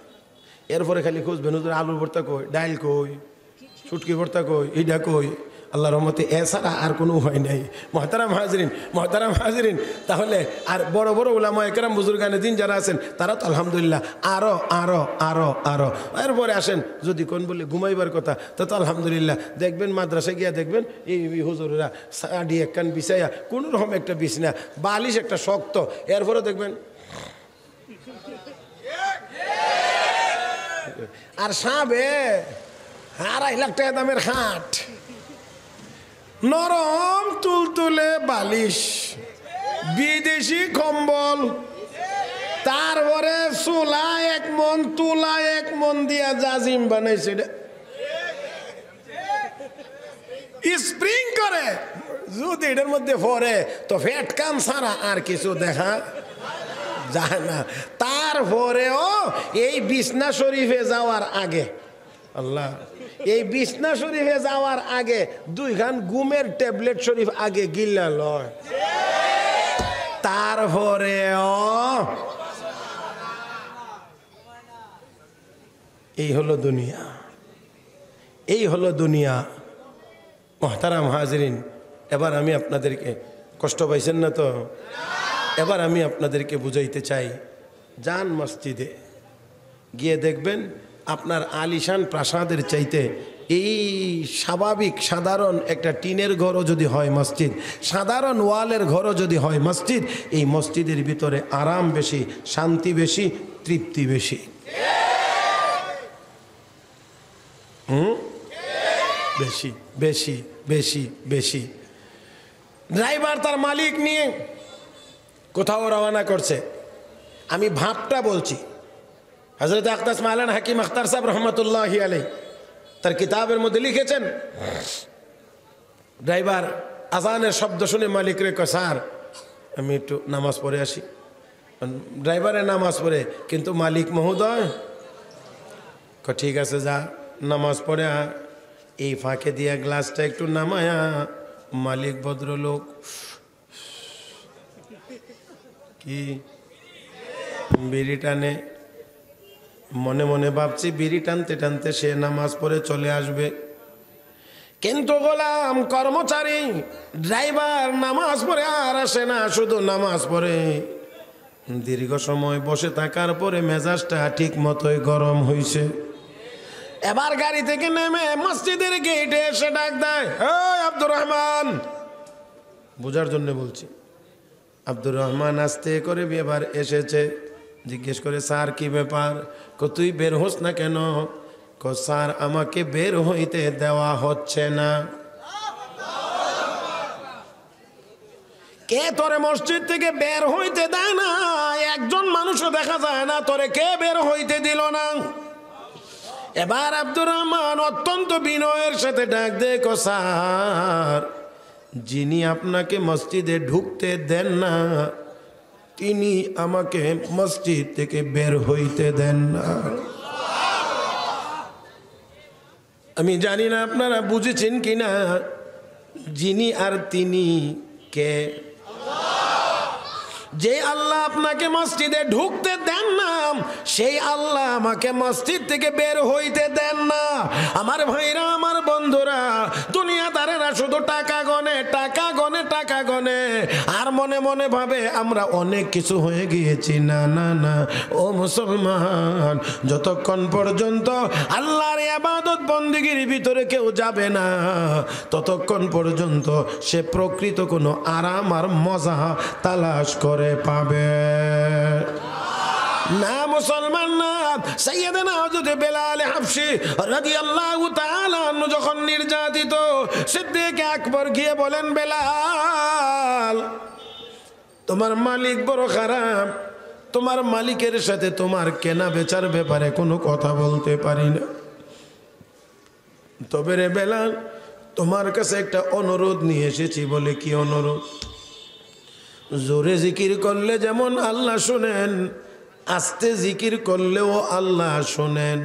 এরপরে খালি খুঁজবেন হুজুর আলুর ভর্তা কই, ডাইল কই, শুটকি ভর্তা কই, এইটা কই। আল্লাহর রহমতে এছাড়া আর কোনো উপায় নাই। মহতারাম হাজরিন, তাহলে আর বড় বড় উলামায়ে কেরাম বুজুর্গানে দিন যারা আছেন তারা তো আলহামদুলিল্লাহ আরো এরপরে আসেন। যদি কোন বলে ঘুমাইবার কথা তা তো আলহামদুলিল্লাহ দেখবেন মাদ্রাসায় গিয়া দেখবেন এই হুজুরেরা সাডি একখান বিছাইয়া কোনো রকম একটা বিছনা, বালিশ একটা শক্ত, এরপরে দেখবেন আর সাবে 2.5 লাখ টাকা দামের খাট, নরম তুলতুলে বালিশ, বিদেশি কম্বল, তারপরে চুলা 1 মন, তুলা 1 মন দিয়া জাজিম বানাইছে, স্প্রিং করে। যদি এটার মধ্যে পরে তো ফ্যাট কাম ছাড়া আর কিছু দেখা যায় না। তারপরেও এই বিছনা শরীফে যাওয়ার আগে, আল্লাহ, এই বিছনা শরীফে যাওয়ার আগে 2 খান ঘুমের ট্যাবলেট শরীফ আগে গিল্লা লয়। তারপরেও এই হলো দুনিয়া। মুহতারাম হাজরিন, এবার আমি আপনাদেরকে, কষ্ট পাইছেন না তো? এবার আমি আপনাদেরকে বুঝাইতে চাই, যান মসজিদে গিয়ে দেখবেন আপনার আলিশান প্রাসাদের চাইতে এই স্বাভাবিক সাধারণ একটা টিনের ঘরও যদি হয় মসজিদ, সাধারণ ওয়ালের ঘরও যদি হয় মসজিদ, এই মসজিদের ভিতরে আরাম বেশি, শান্তি বেশি, তৃপ্তি বেশি। বেশি বেশি বেশি বেশি। ড্রাইভার তার মালিক নিয়ে কোথাও রওনা করছে, আমি ভাবটা বলছি। হযরত আকদাস মাওলানা হাকিম আখতার সাহেব রহমতুল্লাহি আলাইহি তার কিতাবের মধ্যে লিখেছেন, ড্রাইভার আজানের শব্দ শুনে মালিক রে কয়, স্যার আমি একটু নামাজ পড়ে আসি। ড্রাইভারে নামাজ পড়ে, কিন্তু মালিক মহোদয় কয় ঠিক আছে যা নামাজ পড়ে। এই ফাঁকে দিয়া গ্লাসটা একটু নামায়া মালিক ভদ্রলোক কি বিড়ি টানে, মনে মনে ভাবছি বিড়ি টানতে টানতে সে নামাজ পড়ে চলে আসবে, কিন্তু গোলাম কর্মচারী ড্রাইভার নামাজ পড়ে আর আসে না, শুধু নামাজ পড়ে। দীর্ঘ সময় বসে থাকার পরে মেজাজটা ঠিক মতোই গরম হয়েছে। এবার গাড়ি থেকে নেমে মসজিদের গেটে এসে ডাক দেয়, ওই আব্দুর রহমান। বোঝার জন্য বলছি। আব্দুর রহমান আস্তে করে এবার এসেছে, জিজ্ঞেস করে, স্যার কি ব্যাপার? তুই বের হোস না কেন? স্যার আমাকে বের হইতে দেওয়া হচ্ছে না। কে তোরে মসজিদ থেকে বের হইতে দেয় না? একজন মানুষও দেখা যায় না, তোরে কে বের হইতে দিল না? এবার আব্দুর রহমান অত্যন্ত বিনয়ের সাথে ডাক দে, স্যার যিনি আপনাকে মসজিদে ঢুকতে দেন না তিনি আমাকে মসজিদ থেকে বের হইতে দেন না। আমি জানি না আপনারা বুঝেছেন কিনা, যিনি আর তিনি কে? যে আল্লাহ আপনাকে মসজিদে ঢুকতে দেন না সেই আল্লাহ আমাকে মসজিদ থেকে বের হইতে দেন না। আমার ভাইরা, আমার বন্ধুরা, দুনিয়াদারেরা শুধু টাকা গনে, টাকা গনে, টাকা গনে, আর মনে মনে ভাবে আমরা অনেক কিছু হয়ে গিয়েছি। না না না, ও মুসলমান, যতক্ষণ পর্যন্ত আল্লাহর ইবাদত বন্দেগীর ভিতরে কেউ যাবে না ততক্ষণ পর্যন্ত সে প্রকৃত কোনো আরাম আর মজা তালাশ করে পাবে না। মুসলমান না। সাইয়েদনা হযরত বেলাল হাবশী রাদিয়াল্লাহু তাআলা আনহু যখন নির্যাতিত, সিদ্দিক আকবর গিয়ে বলেন, বেলাল তোমার মালিক বড় খারাপ, তোমার মালিকের সাথে তোমার কেনা বেচার ব্যাপারে কোনো কথা বলতে পারি না। তবে রে বেলাল, তোমার কাছে একটা অনুরোধ নিয়ে এসেছি। বলে কি অনুরোধ? জোরে জিকির করলে যেমন আল্লাহ শুনেন, আস্তে জিকির করলেও আল্লাহ শুনেন।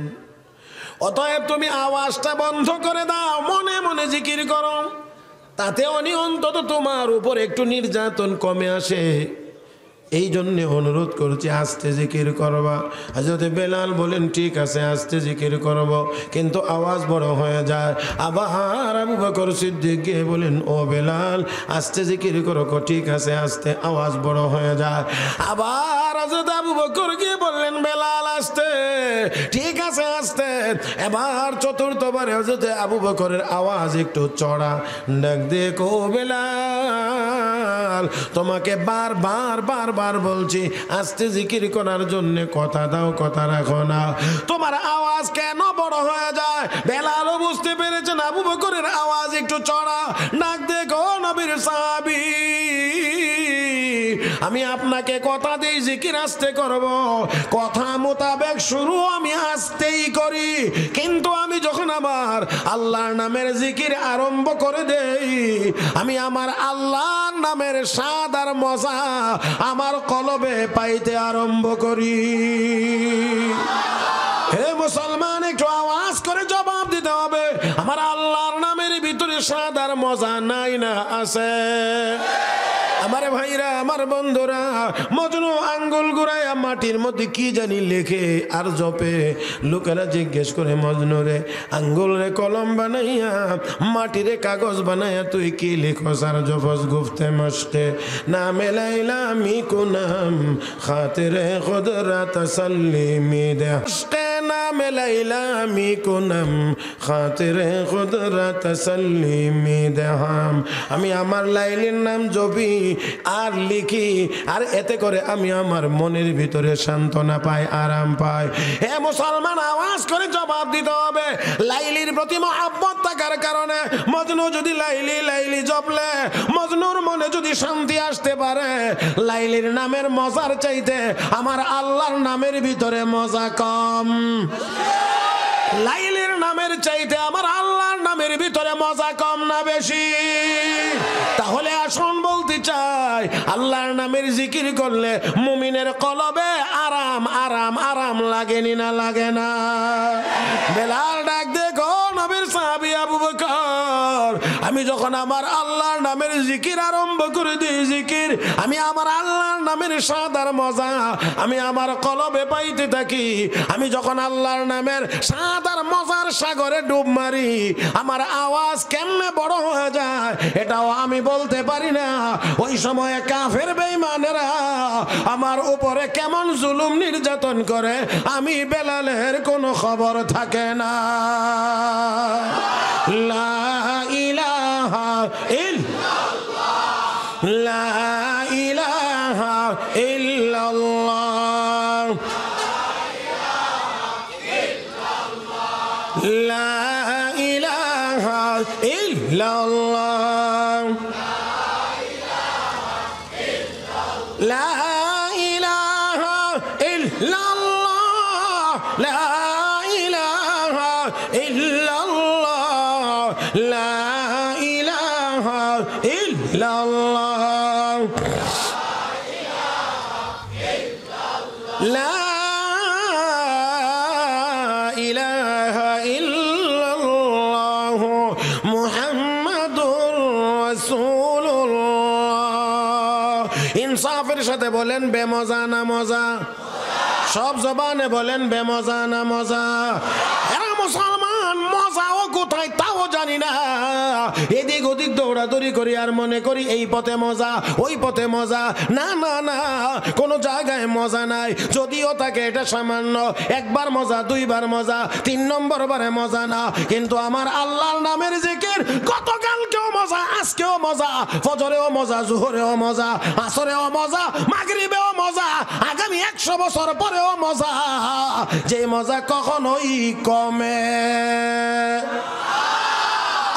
অতএব তুমি আওয়াজটা বন্ধ করে দাও, মনে মনে জিকির করো, তাতে অন্তত তোমার উপর একটু নির্যাতন কমে আসে। এই জন্য অনুরোধ করছি, আস্তে জিকির করবা। হযরত বেলাল বলেন, ঠিক আছে আস্তে জিকির করব, কিন্তু আওয়াজ বড় হয়ে যায়। আবার আবু বকর সিদ্দিক গিয়ে বলেন, ও বেলাল আস্তে জিকির করো। ঠিক আছে, আস্তে, আওয়াজ বড় হয়ে যায়। আবার হযরত আবু বকর গিয়ে বললেন, বেলাল আস্তে। ঠিক আছে আস্তে। এবার চতুর্থবার হযরত আবু বকরের আওয়াজ একটু চড়া। ডাক দিয়ে কো, বেলাল তোমাকে বারবার বলছি আস্তে জিকির করার জন্য, কথা দাও, কথা রাখো না। তোমার আওয়াজ কেন বড় হয়ে যায়? বেলালও বুঝতে পেরেছেন আবু বকরের আওয়াজ একটু চড়া। ডাক দেখো, নবীর সাহাবী, আমি আপনাকে কথা দেই জিকির আস্তে করব, কথা মোতাবেক শুরু আমি আস্তেই করি, কিন্তু আমি যখন আমার আল্লাহর নামের জিকির আরম্ভ করে দেই, আমি আমার আল্লাহর নামের স্বাদ আর মজা আমার কলবে পাইতে আরম্ভ করি। হে মুসলমান, একটু আওয়াজ করে জবাব দিতে হবে, আমার আল্লাহর নামের ভিতরে স্বাদ আর মজা নাই না আছে? আমার ভাইরা, আমার বন্ধুরা, মজনু আঙ্গুল ঘুরাইয়া মাটির মধ্যে কি জানি লেখে আর জপে। লোকেরা জিজ্ঞেস করে, মজনু রে আঙ্গুল রে কলম বানাইয়া, মাটিরে কাগজ বানাইয়া তুই কি লিখস আর জপস? গুফতে মশকে না মেলাইলা মি কুনাম খাতিরে খুদরা তসল্লিমি দে না মেলাইলা মি কুনাম খাতিরে খুদরা তসল্লিমি দেহাম। আমি আমার লাইলির নাম জপি আর লিখি, আর এতে করে আমি আমার মনের ভিতরে সান্ত্বনা পাই, আরাম পাই। হে মুসলমান, আওয়াজ করে জবাব দিতে হবে। লাইলির প্রতি মহব্বত থাকার কারণে মজনু যদি লাইলি জপলে, মজনুর মনে যদি শান্তি আসতে পারে, লাইলির নামের মজার চাইতে আমার আল্লাহর নামের ভিতরে মজা কম। লাইলির নামের চাইতে আমার আল্লাহর নামের ভিতরে মজা কম না বেশি? তাহলে আসুন বলতে চাই, আল্লাহর নামের জিকির করলে মুমিনের কলবে আরাম আরাম আরাম লাগেনি না লাগে না? বেলাল ডাক দেখো, নবীর সাহাবী আবু বকর আমি যখন আমার আল্লাহর নামের জিকির আরম্ভ করে দিই, জিকির আমি আমার আল্লাহর নামের সাদার মজা আমি আমার কলবে পাইতে থাকি। আমি যখন আল্লাহর নামের সাদার মজার সাগরে ডুব মারি, আমার আওয়াজ কেমনে বড় হয়ে যায় এটাও আমি বলতে পারি না। ওই সময়ে কাফের বেঈমানেরা আমার উপরে কেমন জুলুম নির্যাতন করে আমি বেলালের কোনো খবর থাকে না। লা ইলাহা ইল্লাল্লাহ, লা ইলাহা ইল্লাল্লাহ, লা ইলাহা ইল্লাল্লাহ, লা ইলাহা ইল্লাল্লাহ, লা ইলাহা ইল্লাল্লাহ, লা ইলাহা ইল্লাল্লাহ, লা ইলাহা ইল্লাল্লাহ মুহাম্মাদুর রাসূলুল্লাহ। ইনসাফের সাথে বলেন বেমজা না মজা? সব জবানে বলেন বেমজা না মজা? এরা মুসলমান, মজাও কোথায় তাও জানি না। এদিক ওদিক দৌড়াদৌড়ি করি আর মনে করি এই পথে মজা ওই পথে মজা। না না না, কোনো জায়গায় মজা নাই। যদিও থাকে এটা সামান্য, একবার মজা, দুইবার মজা, 3 নম্বর বারে মজা না। কিন্তু আমার আল্লাহর নামের জিকির গতকালকেও মজা, আজকেও মজা, ফজরেও মজা, জোহরেও মজা, আসরেও মজা, মাগরিবেও মজা, আগামী 100 বছর পরেও মজা। যে মজা কখনোই কমে।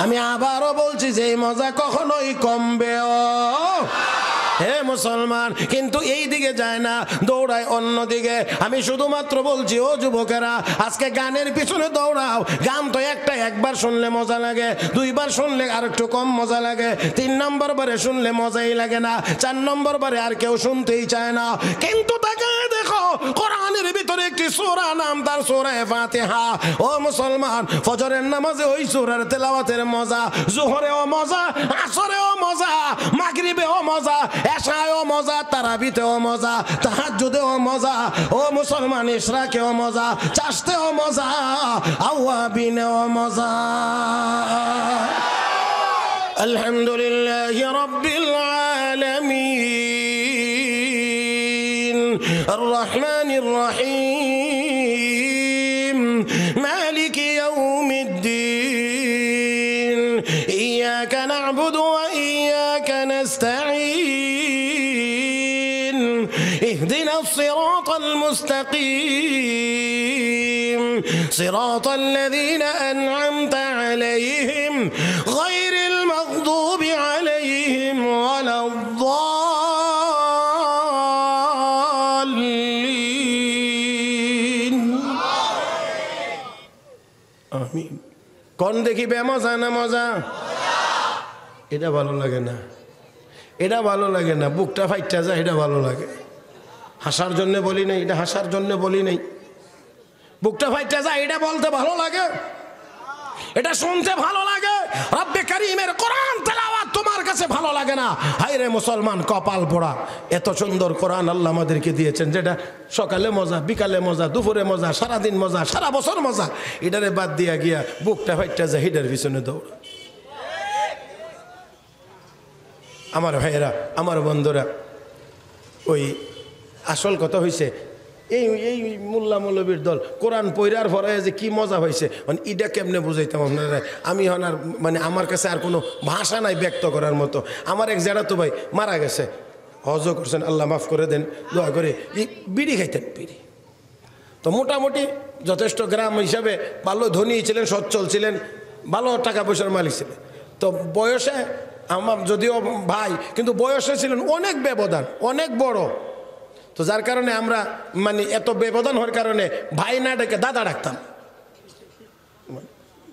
আমি আবারও বলছি যে মজা কখনোই কমবেও। হে মুসলমান, কিন্তু এই দিকে যায় না, দৌড়ায় অন্য দিকে। আমি শুধুমাত্র বলছি ও যুবকেরা, আজকে গানের পিছনে দৌড়াও। গান তো একবার শুনলে মজা লাগে, 2বার শুনলে আর একটু কম মজা লাগে, 3 নম্বর বারে শুনলে মজাই লাগে না, 4 নম্বর বারে আর কেউ শুনতেই চায় না। কিন্তু তাকায় দেখো, কোরআনের ভিতরে একটি সূরা নাম তার সূরা ফাতিহা। ও মুসলমান, ফজরের নামাজে ওই সূরার তেলাওয়াতের মজা, জোহরেও মজা, আসরেও মজা, মাগরিবেও মজা, এশায়ও মজা, তারাবিতেও মজা, তাহাজ্জুদেও মজা। ও মুসলমান, ইশরাকেও মজা, চাশতেও মজা, আওয়াবিনেও মজা। আলহামদুলিল্লাহি রাব্বিল আলামিন আর রহমানির রহিম মালিকি ইয়াউমিদ্দিন ইয়াকা না'বুদু ওয়া ইয়াকা নাস্তাঈন ইহদিনাস সিরাতাল মুস্তাকিম সিরাতাল লাযীনা আন'আমতা আলাইহিম গায়রিল মাগদুবি আলাইহিম ওয়ালাদ-দাল্লিন। আমিন। কোন দেখি বেমজা না মজা? এটা ভালো লাগে না, এটা ভালো লাগে না, বুকটা ফাইটা যায়, এটা ভালো লাগে। হাসার জন্য বলি নাই, এটা হাসার জন্য বলি নাই। বুকটা ফাইটা যায়, এটা বলতে ভালো লাগে, এটা শুনতে ভালো লাগে। রব্বে কারীমের কোরআন তেলাওয়াত তোমার কাছে ভালো লাগে না? হায় রে মুসলমান, কপাল পোড়া। এত সুন্দর কোরআন আল্লাহ আমাদেরকে দিয়েছেন, যেটা সকালে মজা, বিকালে মজা, দুপুরে মজা, সারাদিন মজা, সারা বছর মজা। এটারে বাদ দিয়া গিয়া বুকটা ফাইটা যায়, হিডার পিছনে দৌড়। আমার ভাইয়েরা, আমার বন্ধুরা, ওই আসল কথা হয়েছে, এই এই মোল্লা মৌলবীর দল কোরআন পইরার পরে যে কি মজা হয়েছে, মানে ইটা কেমনে বুঝাইতাম আপনারা? আমি হন আর মানে আমার কাছে আর কোনো ভাষা নাই ব্যক্ত করার মতো। আমার এক জায়গা ভাই মারা গেছে, হজও করছেন, আল্লাহ মাফ করে দেন, দোয়া করে। বিড়ি খাইতেন, বিড়ি। তো মোটামুটি যথেষ্ট গ্রাম হিসাবে ভালো ধনী ছিলেন, সচ্ছল ছিলেন, ভালো টাকা পয়সার মালিক ছিলেন। তো বয়সে আমার যদিও ভাই, কিন্তু বয়সে ছিলেন অনেক ব্যবধান, অনেক বড়। তো যার কারণে আমরা মানে এত ব্যবধান হওয়ার কারণে ভাই না ডেকে দাদা ডাকতাম,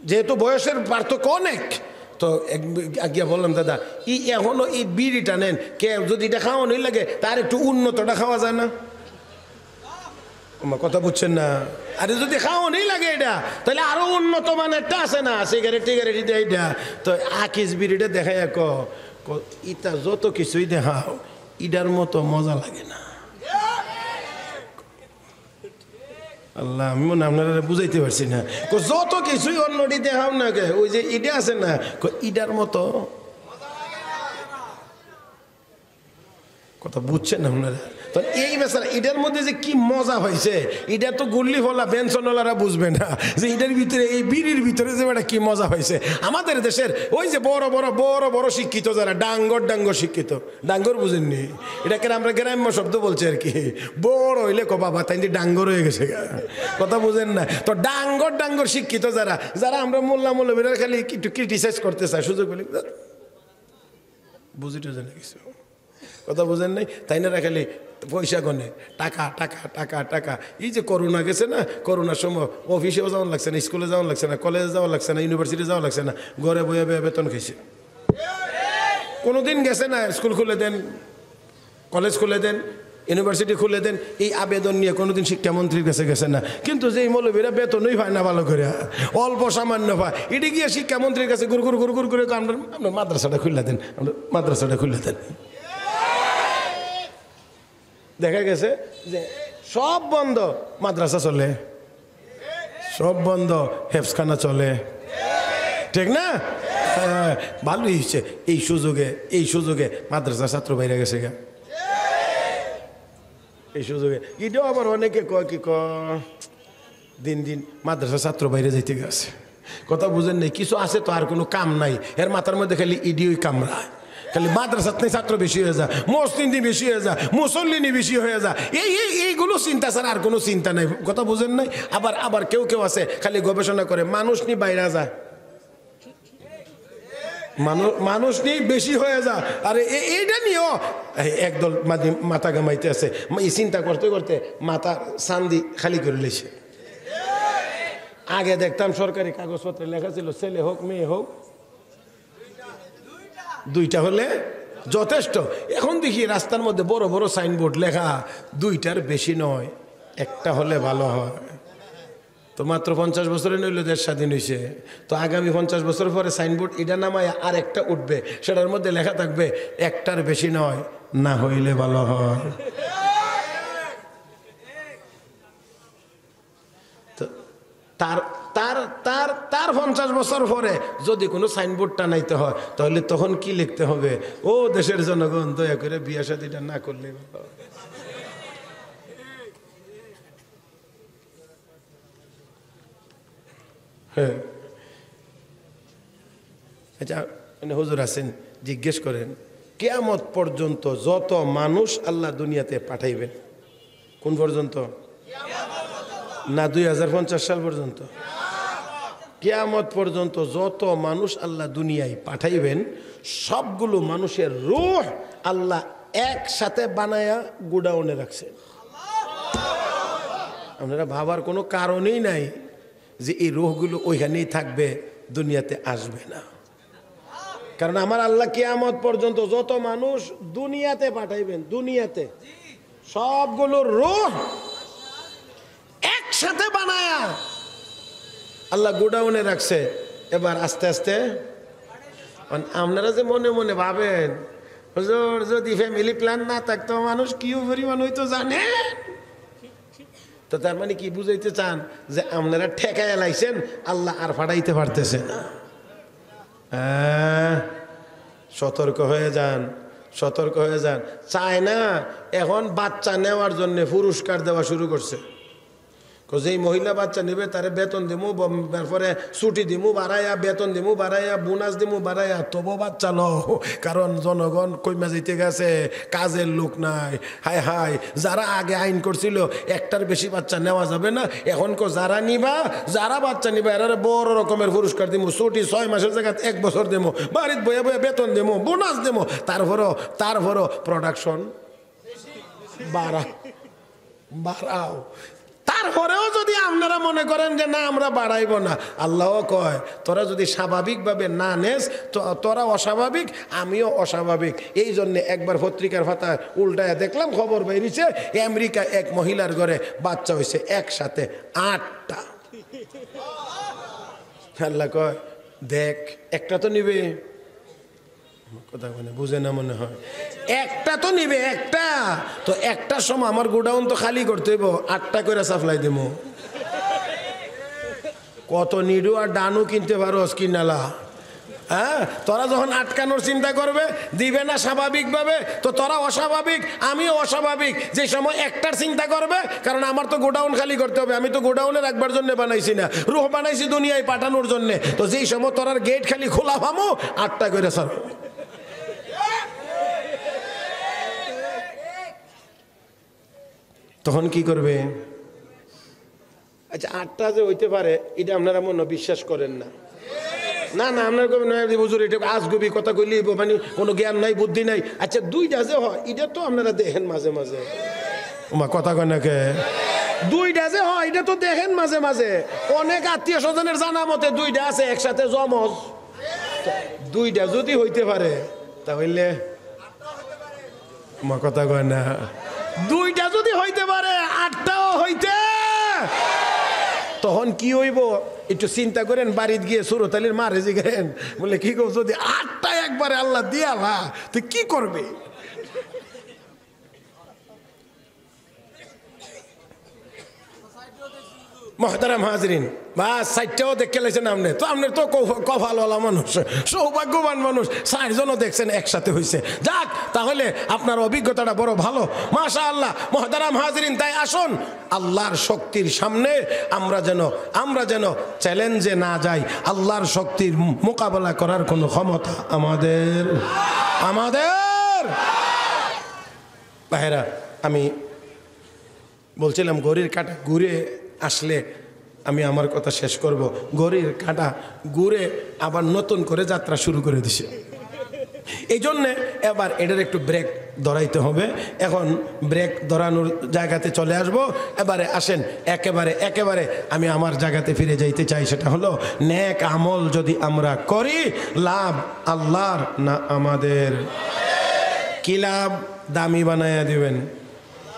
যেহেতু বয়সের পার্থক্য অনেক। তো গিয়া বললাম, দাদা এখনো এই বিড়িটা নেন, কে যদি এটা খাওয়ানোই লাগে তার একটু উন্নতটা খাওয়া যায় না? আমার কথা বুঝছেন না? আরে যদি খাওয়ানি লাগে এটা, তাহলে আরো উন্নত মানেরটা আছে না, সিগারেট টিগারেট এইটা তো আকিস বিড়িটা দেখাই ইটা যত কিছুই দেখাও ইটার মতো মজা লাগে না। আল্লাহ, আমি মনে আপনারা বুঝাইতে পারছি না। যত কিছুই অন্যটি দেখাও না কে, ওই যে ইটা আছে না, ইটার মতো কথা বুঝছেন না আপনারা? তো এই বেচারা এটার মধ্যে যে কি মজা হয়েছে, এটা তো গুল্লি ফলা বেনসনওয়ালারা বুঝবে না যে এটার ভিতরে, এই বিড়ির ভিতরে যে এটা কি মজা হয়েছে। আমাদের দেশের ওই যে বড় বড় বড় বড় শিক্ষিত যারা, ডাঙ্গর ডাঙ্গর শিক্ষিত, ডাঙ্গর বুঝেননি? এটাকে আমরা গ্রাম্য শব্দ বলছি আর কি। বড় হইলে কো বাবা তাই ডাঙ্গর হয়ে গেছে, কথা বুঝেন না? তো ডাঙ্গর ডাঙ্গর শিক্ষিত যারা, যারা আমরা মোল্লা মৌলবীরা খালি একটু ক্রিটিসাইজ করতে চাই সুযোগ পেলে, বুঝি টুঝে না কিছু, কথা বুঝেন নাই? তাই না? খালি পয়সা গনে টাকা টাকা টাকা টাকা। এই যে করোনা গেছে না, করোনার সময় অফিসেও যাওয়া লাগছে না, স্কুলে যাওয়া লাগছে না, কলেজে যাওয়া লাগছে না, ইউনিভার্সিটি যাওয়া লাগছে না, ঘরে বয়ে বয়ে বেতন খাইছে। কোনোদিন গেছে না স্কুল খুলে দেন, কলেজ খুলে দেন, ইউনিভার্সিটি খুলে দেন, এই আবেদন নিয়ে কোনোদিন শিক্ষামন্ত্রীর কাছে গেছে না। কিন্তু যে মৌলবীরা বেতনই হয় না ভালো করে, অল্প সামান্য পায়, এটি গিয়ে শিক্ষামন্ত্রীর কাছে গুড় গুড় গুড় গুড় করে আপনার মাদ্রাসাটা খুলে দেন, মাদ্রাসাটা খুলে দেন। দেখা গেছে যে সব বন্ধ, মাদ্রাসা চলে, সব বন্ধ, হেফসখানা চলে, ঠিক না? ভালোই হচ্ছে এই সুযোগে মাদ্রাসা ছাত্র বাইরে গেছে গা, এই সুযোগে। এটাও আবার অনেকে কয় কি দিন দিন মাদ্রাসা ছাত্র বাইরে যাইতে গেছে, কথা বুঝেন নাই? কিছু আছে তো আর কোনো কাম নাই, এর মাথার মধ্যে খালি ইডিওই কামড়ায়, খালি মাদ্রাসাত নেই ছাত্র বেশি হয়ে যায়, মসজিদি বেশি হয়ে যায়, মুসল্লিনি বেশি হয়ে যায়, এইগুলো চিন্তা ছাড়া আর কোনো চিন্তা নাই, কথা বুঝেন নাই? আবার কেউ কেউ আছে খালি গবেষণা করে, মানুষ নি বাইরে যায়, মানুষ নিয়ে বেশি হয়ে যা। আরে এইটা নিয়েও একদল মাথা গামাইতে আছে, এই চিন্তা করতে করতে মাথা চান্দি খালি করে লেছে। আগে দেখতাম সরকারি কাগজপত্রে লেখা ছিল ছেলে হোক মেয়ে হোক দুইটা হলে যথেষ্ট। এখন দেখি রাস্তার মধ্যে বড় বড় সাইনবোর্ড লেখা দুইটার বেশি নয়, একটা হলে ভালো হয়। তো মাত্র 50 বছরে নইলে দেশ স্বাধীন হয়েছে, তো আগামী 50 বছর পরে সাইনবোর্ড এটা নামায় আর একটা উঠবে, সেটার মধ্যে লেখা থাকবে একটার বেশি নয়, না হইলে ভালো হয়। তার তার তার তার 50 বছর পরে যদি কোনো সাইনবোর্ড টানাইতে হয়, তাহলে তখন কি লিখতে হবে? ও দেশের জনগণ, দয়া করে বিয়া শাদীটা না করলে ভালো। হ্যাঁ, আচ্ছা, হুজুর আছেন, জিজ্ঞেস করেন কিয়ামত পর্যন্ত যত মানুষ আল্লাহ দুনিয়াতে পাঠাইবেন, কোন পর্যন্ত? না 2050 সাল পর্যন্ত? কিয়ামত পর্যন্ত যত মানুষ আল্লাহ দুনিয়ায় পাঠাইবেন, সবগুলো মানুষের রূহ আল্লাহ একসাথে বানায়া গোডাউনে রাখছেন। আপনারা ভাবার কোনো কারণই নাই যে এই রূহগুলো ওইখানেই থাকবে, দুনিয়াতে আসবে না। কারণ আমার আল্লাহ কিয়ামত পর্যন্ত যত মানুষ দুনিয়াতে পাঠাইবেন, দুনিয়াতে সবগুলো রূহ একসাথে বানায়া আল্লাহ গোডাউনে রাখছে। এবার আস্তে আস্তে আপনারা যে মনে মনে ভাবেন হুজুর যদি ফ্যামিলি প্ল্যান না থাকতো মানুষ কি পরিমাণ হইতো জানে, তো তার মানে কি বুঝাইতে চান যে আপনারা ঠেকায় লাইছেন, আল্লাহ আর ফাটাইতে পারতেছে না? সতর্ক হয়ে যান, সতর্ক হয়ে যান। চায় না এখন বাচ্চা নেওয়ার জন্য পুরস্কার দেওয়া শুরু করছে। যেই মহিলা বাচ্চা নেবে তারে বেতন দিমু, তারপরে ছুটি দিমু বাড়াইয়া, বেতন দিমু বাড়াইয়া, বোনাস দিমু বাড়াইয়া, তবু বাচ্চা লো। কারণ জনগণ কইমা যেতে গেছে, কাজের লোক নাই। হায় হায়, যারা আগে আইন করছিল একটার বেশি বাচ্চা নেওয়া যাবে না, এখন যারা বাচ্চা নিবা এরা বড় রকমের পুরস্কার দিমু, ছুটি 6 মাসের জায়গায় 1 বছর দেবো, বাড়িতে বয়ে বয়ে বেতন দেবো, বোনাস দেবো, তারপরও প্রোডাকশন বাড়াও। তারপরেও যদি আপনারা মনে করেন যে না আমরা বাড়াইব না, আল্লাহও কয় তোরা যদি স্বাভাবিকভাবে না নেস তো তোরা অস্বাভাবিক, আমিও অস্বাভাবিক। এই জন্যে একবার পত্রিকার পাতায় উল্টায় দেখলাম খবর বেরিয়েছে, আমেরিকা এক মহিলার ঘরে বাচ্চা হয়েছে একসাথে 8টা। আল্লাহ কয় দেখ একটা তো নিবে, কথা মানে বুঝে না মনে হয়, একটা তো নিবে একটা, তো একটার সময় আমার গোডাউন তো খালি করতে হইব, 8টা করে সাপ্লাই দেবো। কত নিডু আর ডানু কিনতে পারো কিনালা? হ্যাঁ, তোরা যখন আটকানোর চিন্তা করবে দিবে না স্বাভাবিকভাবে, তো তোরা অস্বাভাবিক, আমিও অস্বাভাবিক। যে সময় একটার চিন্তা করবে, কারণ আমার তো গোডাউন খালি করতে হবে, আমি তো গোডাউনে রাখবার জন্য বানাইছি না, রুহ বানাইছি দুনিয়ায় পাঠানোর জন্য। তো যেই সময় তোরার গেট খালি খোলা ভামো 8টা করে স্যার, তখন কি করবে? আচ্ছা 8টা যে হইতে পারে এটা আপনারা মনে বিশ্বাস করেন না? না না, আপনার হুজুর এটা আজগুবি কথা কইলি, মানে কোনো জ্ঞান নাই বুদ্ধি নাই। আচ্ছা 2টা যে হয় এটা তো আপনারা দেখেন মাঝে মাঝে, কথা কয় না কে? 2টা যে হয় এটা তো দেখেন মাঝে মাঝে, অনেক আত্মীয় স্বজনের জানা মতে 2টা আছে একসাথে জমজ। 2টা যদি হইতে পারে তাহলে কথা কয় না, 2টা যদি হইতে পারে 8টাও হইতে, তখন কি হইব একটু চিন্তা করেন। বাড়িতে গিয়ে সুরতালির মারে জিগেন, বলে কি করবো যদি 8টা একবারে আল্লাহ দিয়ালা তুই কি করবে? মহতারাম হাজরিন, বাস 4টাও দেখে লেছেন আপনি, তো আপনি তো কপালওয়ালা মানুষ, সৌভাগ্যবান মানুষ, 4জনও দেখছেন একসাথে হয়েছে। যাক, তাহলে আপনার অভিজ্ঞতাটা বড় ভালো, মাশাআল্লাহ। মহতারাম হাজরিন, তাই আসুন আল্লাহর শক্তির সামনে আমরা যেন চ্যালেঞ্জে না যাই। আল্লাহর শক্তির মোকাবেলা করার কোনো ক্ষমতা আমাদের ভাইরা, আমি বলছিলাম ঘড়ির কাঁটা ঘুরে আসলে আমি আমার কথা শেষ করব। ঘড়ির কাঁটা ঘুরে আবার নতুন করে যাত্রা শুরু করে দিছে, এই জন্যে এবার এটার একটু ব্রেক ধরাইতে হবে। এখন ব্রেক ধরানোর জায়গাতে চলে আসব। এবারে আসেন একেবারে আমি আমার জায়গাতে ফিরে যাইতে চাই, সেটা হলো নেক আমল যদি আমরা করি লাভ আল্লাহর না আমাদের? কি লাভ? দামি বানায়া দিবেন।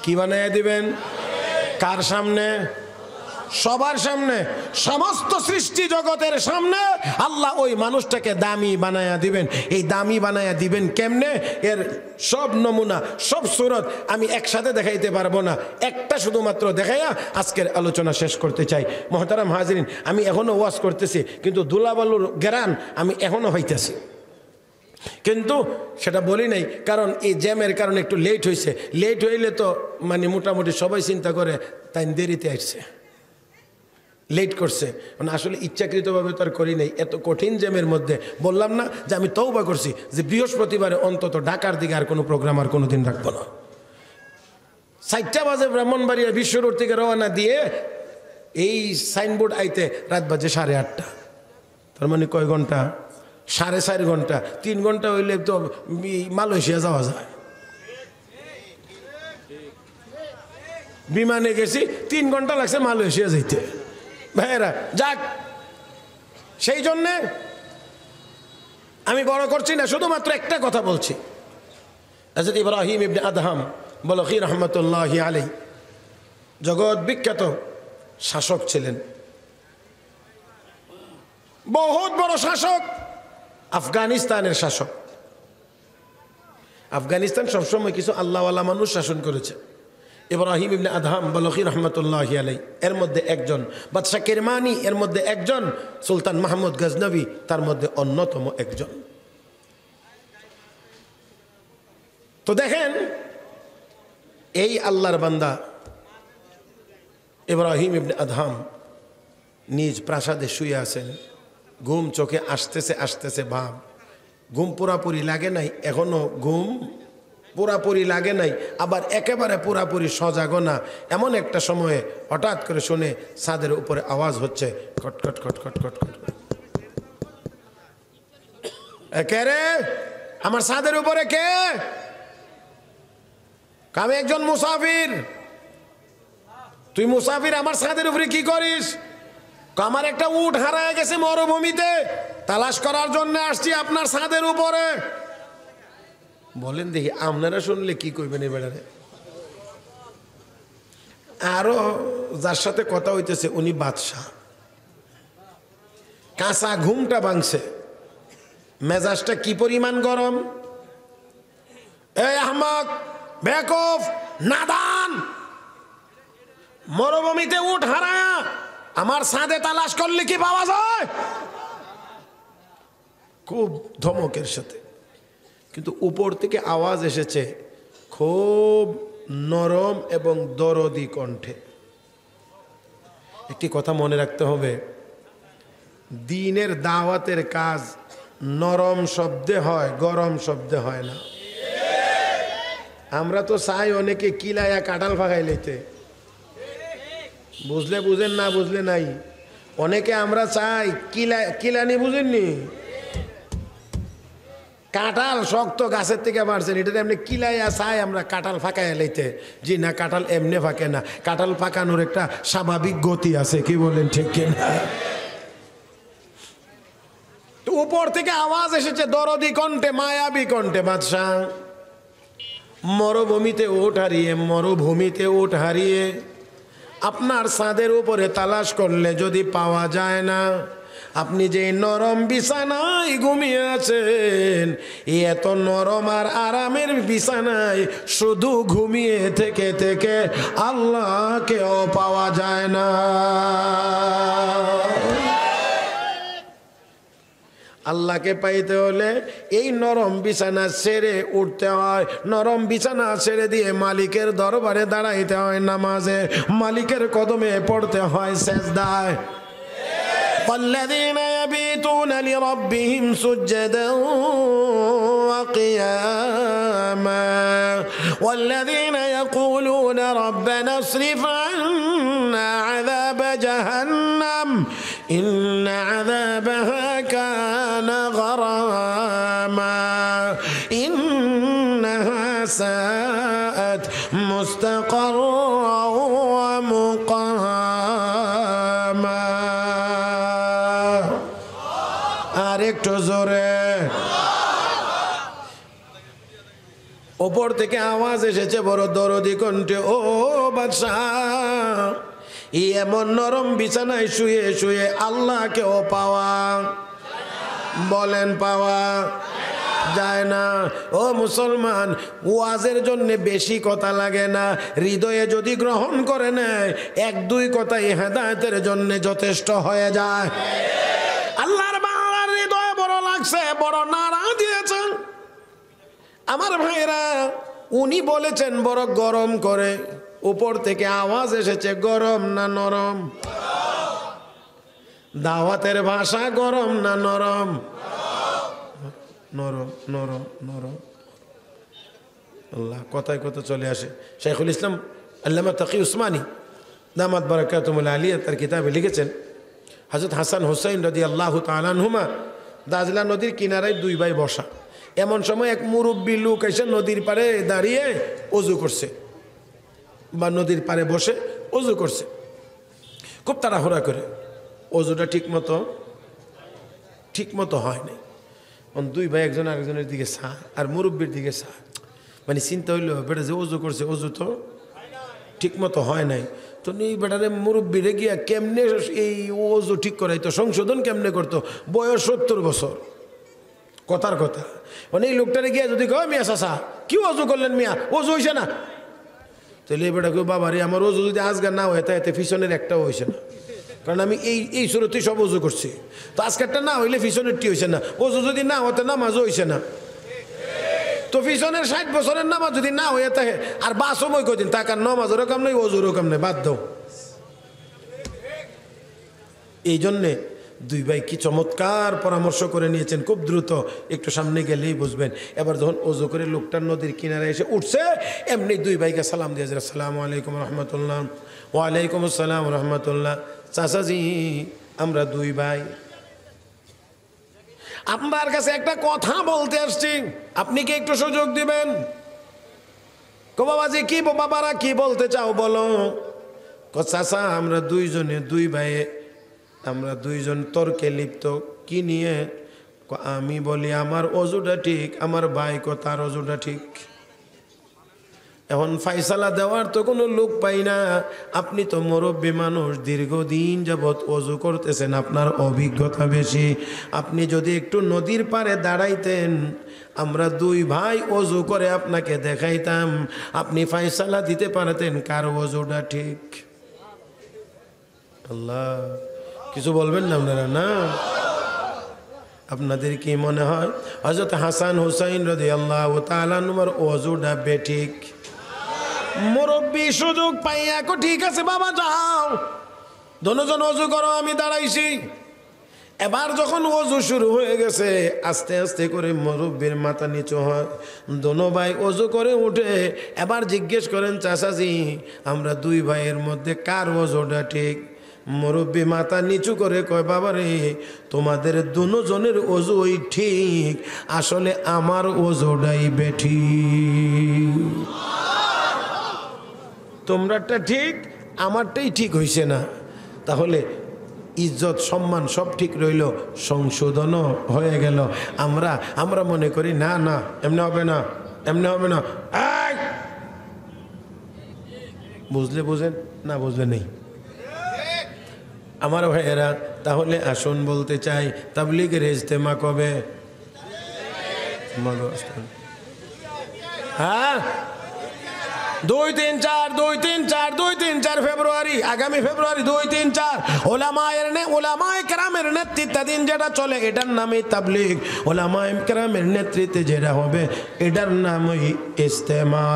কি বানায়া দিবেন? কার সামনে? সবার সামনে, সমস্ত সৃষ্টি জগতের সামনে আল্লাহ ওই মানুষটাকে দামি বানায়া দিবেন। এই দামি বানায়া দিবেন কেমনে? এর সব নমুনা, সব সুরত আমি একসাথে দেখাইতে পারবো না, একটা শুধুমাত্র দেখাইয়া আজকের আলোচনা শেষ করতে চাই। মহতারাম হাজরিন, আমি এখনো ওয়াজ করতেছি, কিন্তু দুলাবালুর গেরান আমি এখনো হইতেছি, কিন্তু সেটা বলি নাই, কারণ এই জ্যামের কারণে একটু লেট হয়েছে। লেট হইলে তো মানে মোটামুটি সবাই চিন্তা করে তাই দেরিতে আসছে, লেট করছে। মানে আসলে ইচ্ছাকৃতভাবে তো আর করি নাই। এত কঠিন জ্যামের মধ্যে বললাম না যে আমি তওবা করছি যে বৃহস্পতিবারে অন্তত ঢাকার দিকে আর কোনো প্রোগ্রাম আর কোনো দিন রাখবো না। 4টা বাজে ব্রাহ্মণবাড়িয়া বিশ্ব রোড থেকে রওনা দিয়ে এই সাইনবোর্ড আইতে রাত বাজে 8:30। তার মানে কয় ঘন্টা? 4.5 ঘন্টা। 3 ঘন্টা হইলে তো মালয়েশিয়া যাওয়া যায়। বিমানে গেছি 3 ঘন্টা লাগছে মালয়েশিয়া যাইতে। ভাইয়েরা, যাক, সেই জন্যে আমি বড় করছি না, শুধুমাত্র একটা কথা বলছি। হযরত ইব্রাহিম ইবনে আদহাম বলখি রহমতুল্লাহি আলাইহি জগৎ বিখ্যাত শাসক ছিলেন, বহুত বড় শাসক, আফগানিস্তানের শাসক। আফগানিস্তান সবসময় কিছু আল্লাহওয়ালা মানুষ শাসন করেছে। ইব্রাহিম ইবনে আদহাম বলখি রহমতুল্লাহি আলাইহি এর মধ্যে একজন, বাদশাহ কিরমানি এর মধ্যে একজন, সুলতান মাহমুদ গজনবী তার মধ্যে অন্যতম একজন। তো দেখেন, এই আল্লাহর বান্দা ইব্রাহিম ইবনে আদহাম নিজ প্রাসাদে শুয়ে আছেন, ঘুম চোখে আসতেছে ভাব, ঘুম পুরাপুরি লাগে নাই, এখনো ঘুম পুরাপুরি লাগে নাই, আবার একেবারে পুরাপুরি সজাগও না। এমন একটা সময়ে হঠাৎ করে শুনে ছাদের উপরে আওয়াজ হচ্ছে, খটখট খটখট খটখট। কে রে? আমার ছাদের উপরে কে? আমি একজন মুসাফির। তুই মুসাফির আমার ছাদের উপরে কি করিস? আমার একটা উট হারায় গেছে মরুভূমিতে, তালাশ করার জন্য আসছি আপনার ছাদের উপরে। বলেন দেখি আপনারা শুনলে কি কইবেন এবারে? আরো যার সাথে কথা হইতেছে উনি বাদশাহ, কাঁচা ঘুমটা ভাঙছে, মেজাজটা কি পরিমাণ গরম। এই আহমক, বেকুফ, নাদান, মরুভূমিতে উট হারায়া আমার ছাদে তালাশ করলে কি পাওয়া যায়? খুব ধমকের সাথে, কিন্তু উপর থেকে আওয়াজ এসেছে খুব নরম এবং দরদি কণ্ঠে। একটি কথা মনে রাখতে হবে, দ্বীনের দাওয়াতের কাজ নরম শব্দে হয়, গরম শব্দে হয় না। আমরা তো চাই অনেকে কিলায়া কাঁঠাল ফাঁকাই লইতে, বুঝলে বুঝেন, না বুঝলে নাই। অনেকে আমরা চাই কিলানি, বুঝেননি? কাঁঠাল শক্ত গাছের থেকে মারছেন, এটা এমনি কিলাইয়া চাই আমরা কাঁঠাল ফাঁকাইয়া লইতে। জি না, কাঁঠাল এমনি ফাঁকে না, কাঁঠাল ফাঁকানোর একটা স্বাভাবিক গতি আছে, কি বলেন ঠিক কিনা? তো উপর থেকে আওয়াজ এসেছে দরদি কণ্ঠে, মায়াবী কণ্ঠে, বাদশাহ মরুভূমিতে উট হারিয়ে, মরুভূমিতে উট হারিয়ে আপনার ছাদের উপরে তালাশ করলে যদি পাওয়া যায় না, আপনি যে নরম বিছানায় ঘুমিয়ে আছেন, এত নরম আর আরামের বিছানায় শুধু ঘুমিয়ে থেকে থেকে আল্লাহকেও পাওয়া যায় না। আল্লাহকে পাইতে হলে এই নরম বিছানা ছেড়ে উঠতে হয়, নরম বিছানা ছেড়ে দিয়ে মালিকের দরবারে দাঁড়াইতে হয়, নামাজে মালিকের কদমে পড়তে হয়, সেজদায়। والذين يبيتون لربهم سجدا وقياما والذين يقولون ربنا اصرف عنا عذاب جهنم إن عذابها كان غراما إنها ساءت مستقرا ومقاما। একটু জোরে ওপর থেকে আওয়াজ এসেছে বড় দরদি কণ্ঠে, ও বাদশাহ, এমন নরম বিছানায় শুয়ে শুয়ে আল্লাহকেও পাওয়া, বলেন পাওয়া যায় না। ও মুসলমান, ওয়াজের জন্য বেশি কথা লাগে না, হৃদয়ে যদি গ্রহণ করে নেয় এক দুই কথাই হেদায়েতের জন্য যথেষ্ট হয়ে যায়। আল্লাহর বাংলার হৃদয়ে বড় লাগছে, বড় নাড়া দিয়েছেন আমার ভাইরা। উনি বলেছেন বড় গরম করে, উপর থেকে আওয়াজ এসেছে গরম না নরম? দাওয়াতের ভাষা গরম না নরম? নরম, নরম, নরম। আল্লাহ কথায় কথা চলে আসে। শাইখুল ইসলাম আল্লামা তাকি উসমানী দামাত বারাকাতুহুল আলিয়া তার কিতাবে লিখেছেন, হযরত হাসান হুসাইন রাদিয়াল্লাহু তাআলা আনহুমা দাজলা নদীর কিনারায় দুই ভাই বসা। এমন সময় এক মুরব্বী লোক এসে নদীর পাড়ে দাঁড়িয়ে ওযু করছে, বা নদীর পাড়ে বসে ওযু করছে খুব তাড়াহুড়া করে। ওযুটা ঠিক মতো হয় নাই। দুই ভাই একজন আরেকজনের দিকে চা আর মুরব্বীর দিকে চা, মানে চিন্তা হইল বেটা যে ওযু করছে ওযু তো ঠিক মতো হয় নাই। তো এই বেটারে মুরব্বীরে গিয়া কেমনে এই ওযু ঠিক করাইতো, সংশোধন কেমনে করতো? বয়স 70 বছর, কথার কথা। মানে এই লোকটারে গিয়া যদি কয় মিয়া চাচা কি ওযু করলেন মিয়া, ওযু হয়েছে না? তাহলে এই বেটা কেউ বাবা রে আমার ওযু যদি আজকাল না হয় তাই পিছনের একটাও হয়েছে না, কারণ আমি এই শুরুতেই সব ওযু করছি। তো আজকেরটা না হইলে পিছনেরটি হয়েছে না, ওযু যদি না হতে নামাজও হয়েছে না। তো পিছনের 60 বছরের নামাজ যদি না হয়ে থাকে আর বা সময় কদিন তাকার নামাজেরও কাম নেই, ওযুরও কাম নেই, বাদ দাও। এই জন্যে দুই ভাই কি চমৎকার পরামর্শ করে নিয়েছেন, খুব দ্রুত, একটু সামনে গেলেই বুঝবেন। এবার যখন ওযু করে লোকটার নদীর কিনারে এসে উঠছে, এমনি দুই ভাইকে সালাম দিয়েছে, আসসালামু আলাইকুম রহমতুল্লাহ। ওয়ালাইকুম আসসালাম রহমতুল্লাহ। চাচাজি আমরা দুই ভাই, আপনার কাছে একটা কথা বলতে আসছি, আপনি কি একটু সুযোগ দিবেন? কো বাবাজি কি, বাবারা কি বলতে চাও বলো? চাচা আমরা দুইজনে দুই ভাইয়ে আমরা দুইজন তর্কে লিপ্ত। কি নিয়ে? আমি বলি আমার অজুটা ঠিক, আমার ভাই তার অজুটা ঠিক। এখন ফাইসালা দেওয়ার তো কোনো লোক পাই না। আপনি তো মুরব্বী মানুষ, দীর্ঘদিন যাবৎ অজু করতেছেন, আপনার অভিজ্ঞতা বেশি। আপনি যদি একটু নদীর পাড়ে দাঁড়াইতেন, আমরা দুই ভাই অজু করে আপনাকে দেখাইতাম, আপনি ফাইসালা দিতে পারতেন কার অজুটা ঠিক। আল্লাহ, কিছু বলবেন না আপনারা? না, আপনাদের কি মনে হয় হযরত হাসান হুসাইন রাদিয়াল্লাহু তাআলা আনহুর ওযুটা বেঠিক? মুরব্বী সুযোগ পাইয়া কো ঠিক আছে বাবা যাও, দোনোজন ওযু করো, আমি দাঁড়াইছি। এবার যখন ওযু শুরু হয়ে গেছে, আস্তে আস্তে করে মুরব্বীর মাথা নিচু হয়, দোনো ভাই ওযু করে উঠে এবার জিজ্ঞেস করেন, চাচাজি আমরা দুই ভাইয়ের মধ্যে কার ওযুটা ঠিক? মুরব্বী মাথা নিচু করে কয়, বাবা রে, তোমাদের দুজনের ওযু ওই ঠিক, আসলে আমার ওযুটাই বেঠিক। তোমরাটা ঠিক, আমারটাই ঠিক হইছে না। তাহলে ইজ্জত সম্মান সব ঠিক রইল, সংশোধনও হয়ে গেল। আমরা মনে করি না না এমনি হবে না, এমনি হবে না। বুঝলে বুঝেন, না বুঝলে নেই। আমার ভাইয়েরা, তাহলে আসুন বলতে চাই, তাবলীগের ইজতেমা কবে? হ্যাঁ, 2-3-4 ফেব্রুয়ারি, আগামী ফেব্রুয়ারি 2-3-4 ওলামায়ে কেরামের নেতৃত্বাধীন যেটা চলে এটার নামই তাবলীগ। ওলামায়ে কেরামের নেতৃত্বে যেটা হবে এটার নামই ইজতেমা।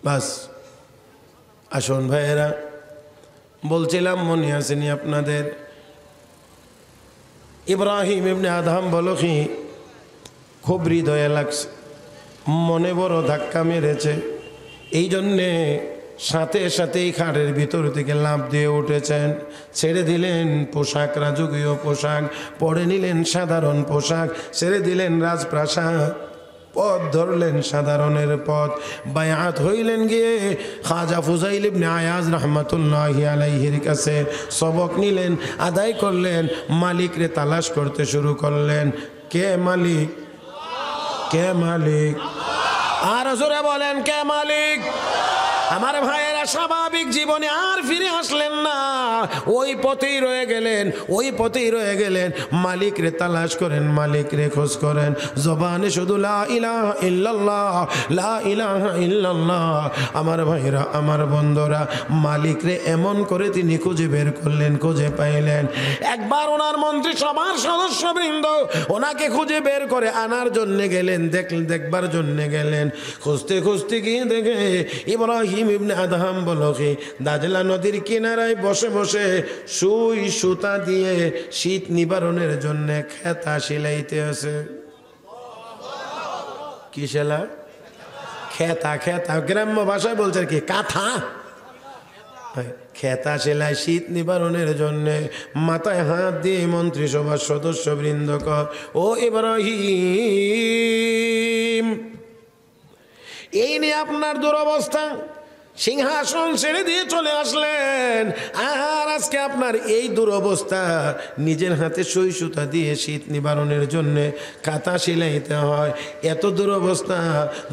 বাস। আসুন ভাইয়েরা, বলছিলাম মনে আসেনি আপনাদের, ইব্রাহিম ইবনে আদহাম বলখি খুব হৃদয়ে লাগছে, মনে বড় ধাক্কা মেরেছে। এই জন্যে সাথে সাথেই খাটের ভিতর থেকে লাফ দিয়ে উঠেছেন, ছেড়ে দিলেন পোশাক, রাজকীয় পোশাক, পরে নিলেন সাধারণ পোশাক, ছেড়ে দিলেন রাজপ্রাসাদ, পথ ধরলেন সাধারণের পথ, বায়াত হইলেন গিয়ে খাজা ফুজাইল ইবনে আয়াজ রাহমাতুল্লাহি আলাইহির কাছে, সবক নিলেন, আদায় করলেন, মালিকরে তালাশ করতে শুরু করলেন। কে মালিক? কে মালিক? আর জোরে বলেন, কে মালিক? আমার ভাইয়েরা, স্বাভাবিক জীবনে আর ফিরে আসলেন না, ওই পথেই রয়ে গেলেন, ওই পথেই রয়ে গেলেন। মালিক রে তালাশ করেন, মালিক রে খোঁজ করেন, জবানে শুধু লা ইলাহা ইল্লাল্লাহ, লা ইলাহা ইল্লাল্লাহ। আমার ভাইয়েরা, আমার বন্ধুরা, মালিক রে এমন করে তিনি খুঁজে বের করলেন, খুঁজে পাইলেন। একবার ওনার মন্ত্রী সভার সদস্যবৃন্দ ওনাকে খুঁজে বের করে আনার জন্য গেলেন, দেখবার জন্য গেলেন। খুঁজতে খুঁজতে গিয়ে দেখে ইব্রাহিম ইবনে আদহাম বলখি দাজলা নদীর কিনারায় বসে বসে সুই সুতা দিয়ে শীত নিবারণের জন্য খেতা সেলাইতে আছে। কি সেলা? খেতা। খেতা গ্রাম্য ভাষায় বলছে কি, কাঁথা। খেতা সেলাই শীত নিবারণের জন্য। মাথায় হাত দিয়ে মন্ত্রিসভার সদস্যবৃন্দ কয়, ও ইব্রাহিম, এই নিয়ে আপনার দুরবস্থা, সিংহাসন ছেড়ে দিয়ে চলে আসলেন, আর আজকে আপনার এই দুরবস্থা, নিজের হাতে সুই সুতা দিয়ে শীত নিবারণের জন্য কাঁথা সেলাইতে হয়। এত দুরবস্থা,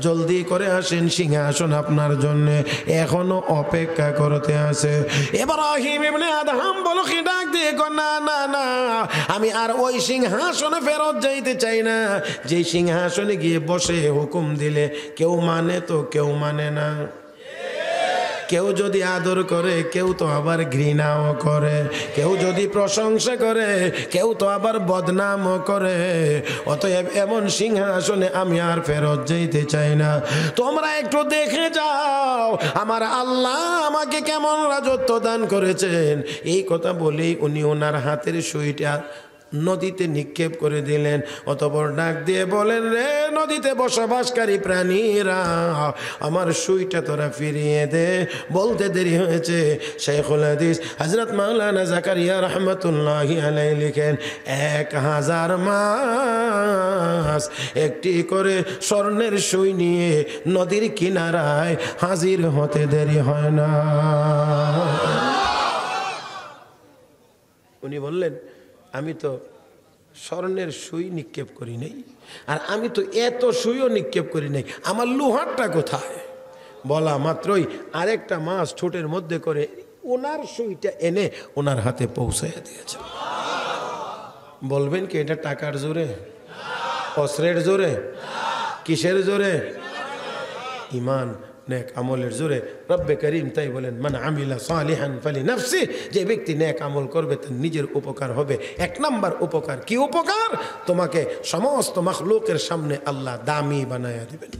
জলদি করে আসেন, সিংহাসন আপনার জন্য এখনো অপেক্ষা করতে আছে। ইব্রাহিম ইবনে আদহাম বলখি ডাক দিয়ে কয়, না না না, আমি আর ওই সিংহাসনে ফেরত যাইতে চাই না। যে সিংহাসনে গিয়ে বসে হুকুম দিলে কেউ মানে তো কেউ মানে না, কেউ যদি আদর করে কেউ তো আবার ঘৃণাও করে, কেউ যদি প্রশংসা করে কেউ তো আবার বদনামও করে। অতএব এমন সিংহাসনে আমি আর ফেরত যেতে চাই না। তোমরা একটু দেখে যাও আমার আল্লাহ আমাকে কেমন রাজত্ব দান করেছেন। এই কথা বলেই উনি ওনার হাতের সুইটা নদীতে নিক্ষেপ করে দিলেন। অতঃপর ডাক দিয়ে বলেন, রে নদীতে বসবাসকারী প্রাণীরা, আমার সুইটা তোরা ফিরিয়ে দে। বলতে দেরি হয়েছে। শাইখুল হাদিস হযরত মাওলানা জাকারিয়া রাহমাতুল্লাহি আলাইহি লিখেন, 1000 মাস একটি করে স্বর্ণের সুই নিয়ে নদীর কিনারায় হাজির হতে দেরি হয় না। উনি বললেন, আমি তো স্বর্ণের সুই নিক্ষেপ করি নাই, আর আমি তো এত সুইও নিক্ষেপ করি নাই, আমার লোহারটা কোথায়? বলা মাত্রই আরেকটা মাছ ঠোঁটের মধ্যে করে ওনার সুইটা এনে ওনার হাতে পৌঁছাইয়া দিয়েছে। বলবেন কি এটা টাকার জোরে, অস্ত্রের জোরে, কিসের জোরে? ইমান নেক আমলের জোরে। রব্বে করিম তাই বলেন, মান আমিলা সালিহান ফালিনাফসি, যে ব্যক্তি নেক আমল করবে তার নিজের উপকার হবে। 1 নাম্বার উপকার কি উপকার? তোমাকে সমস্ত মাখলুকের সামনে আল্লাহ দামি বানায়া দিবেন।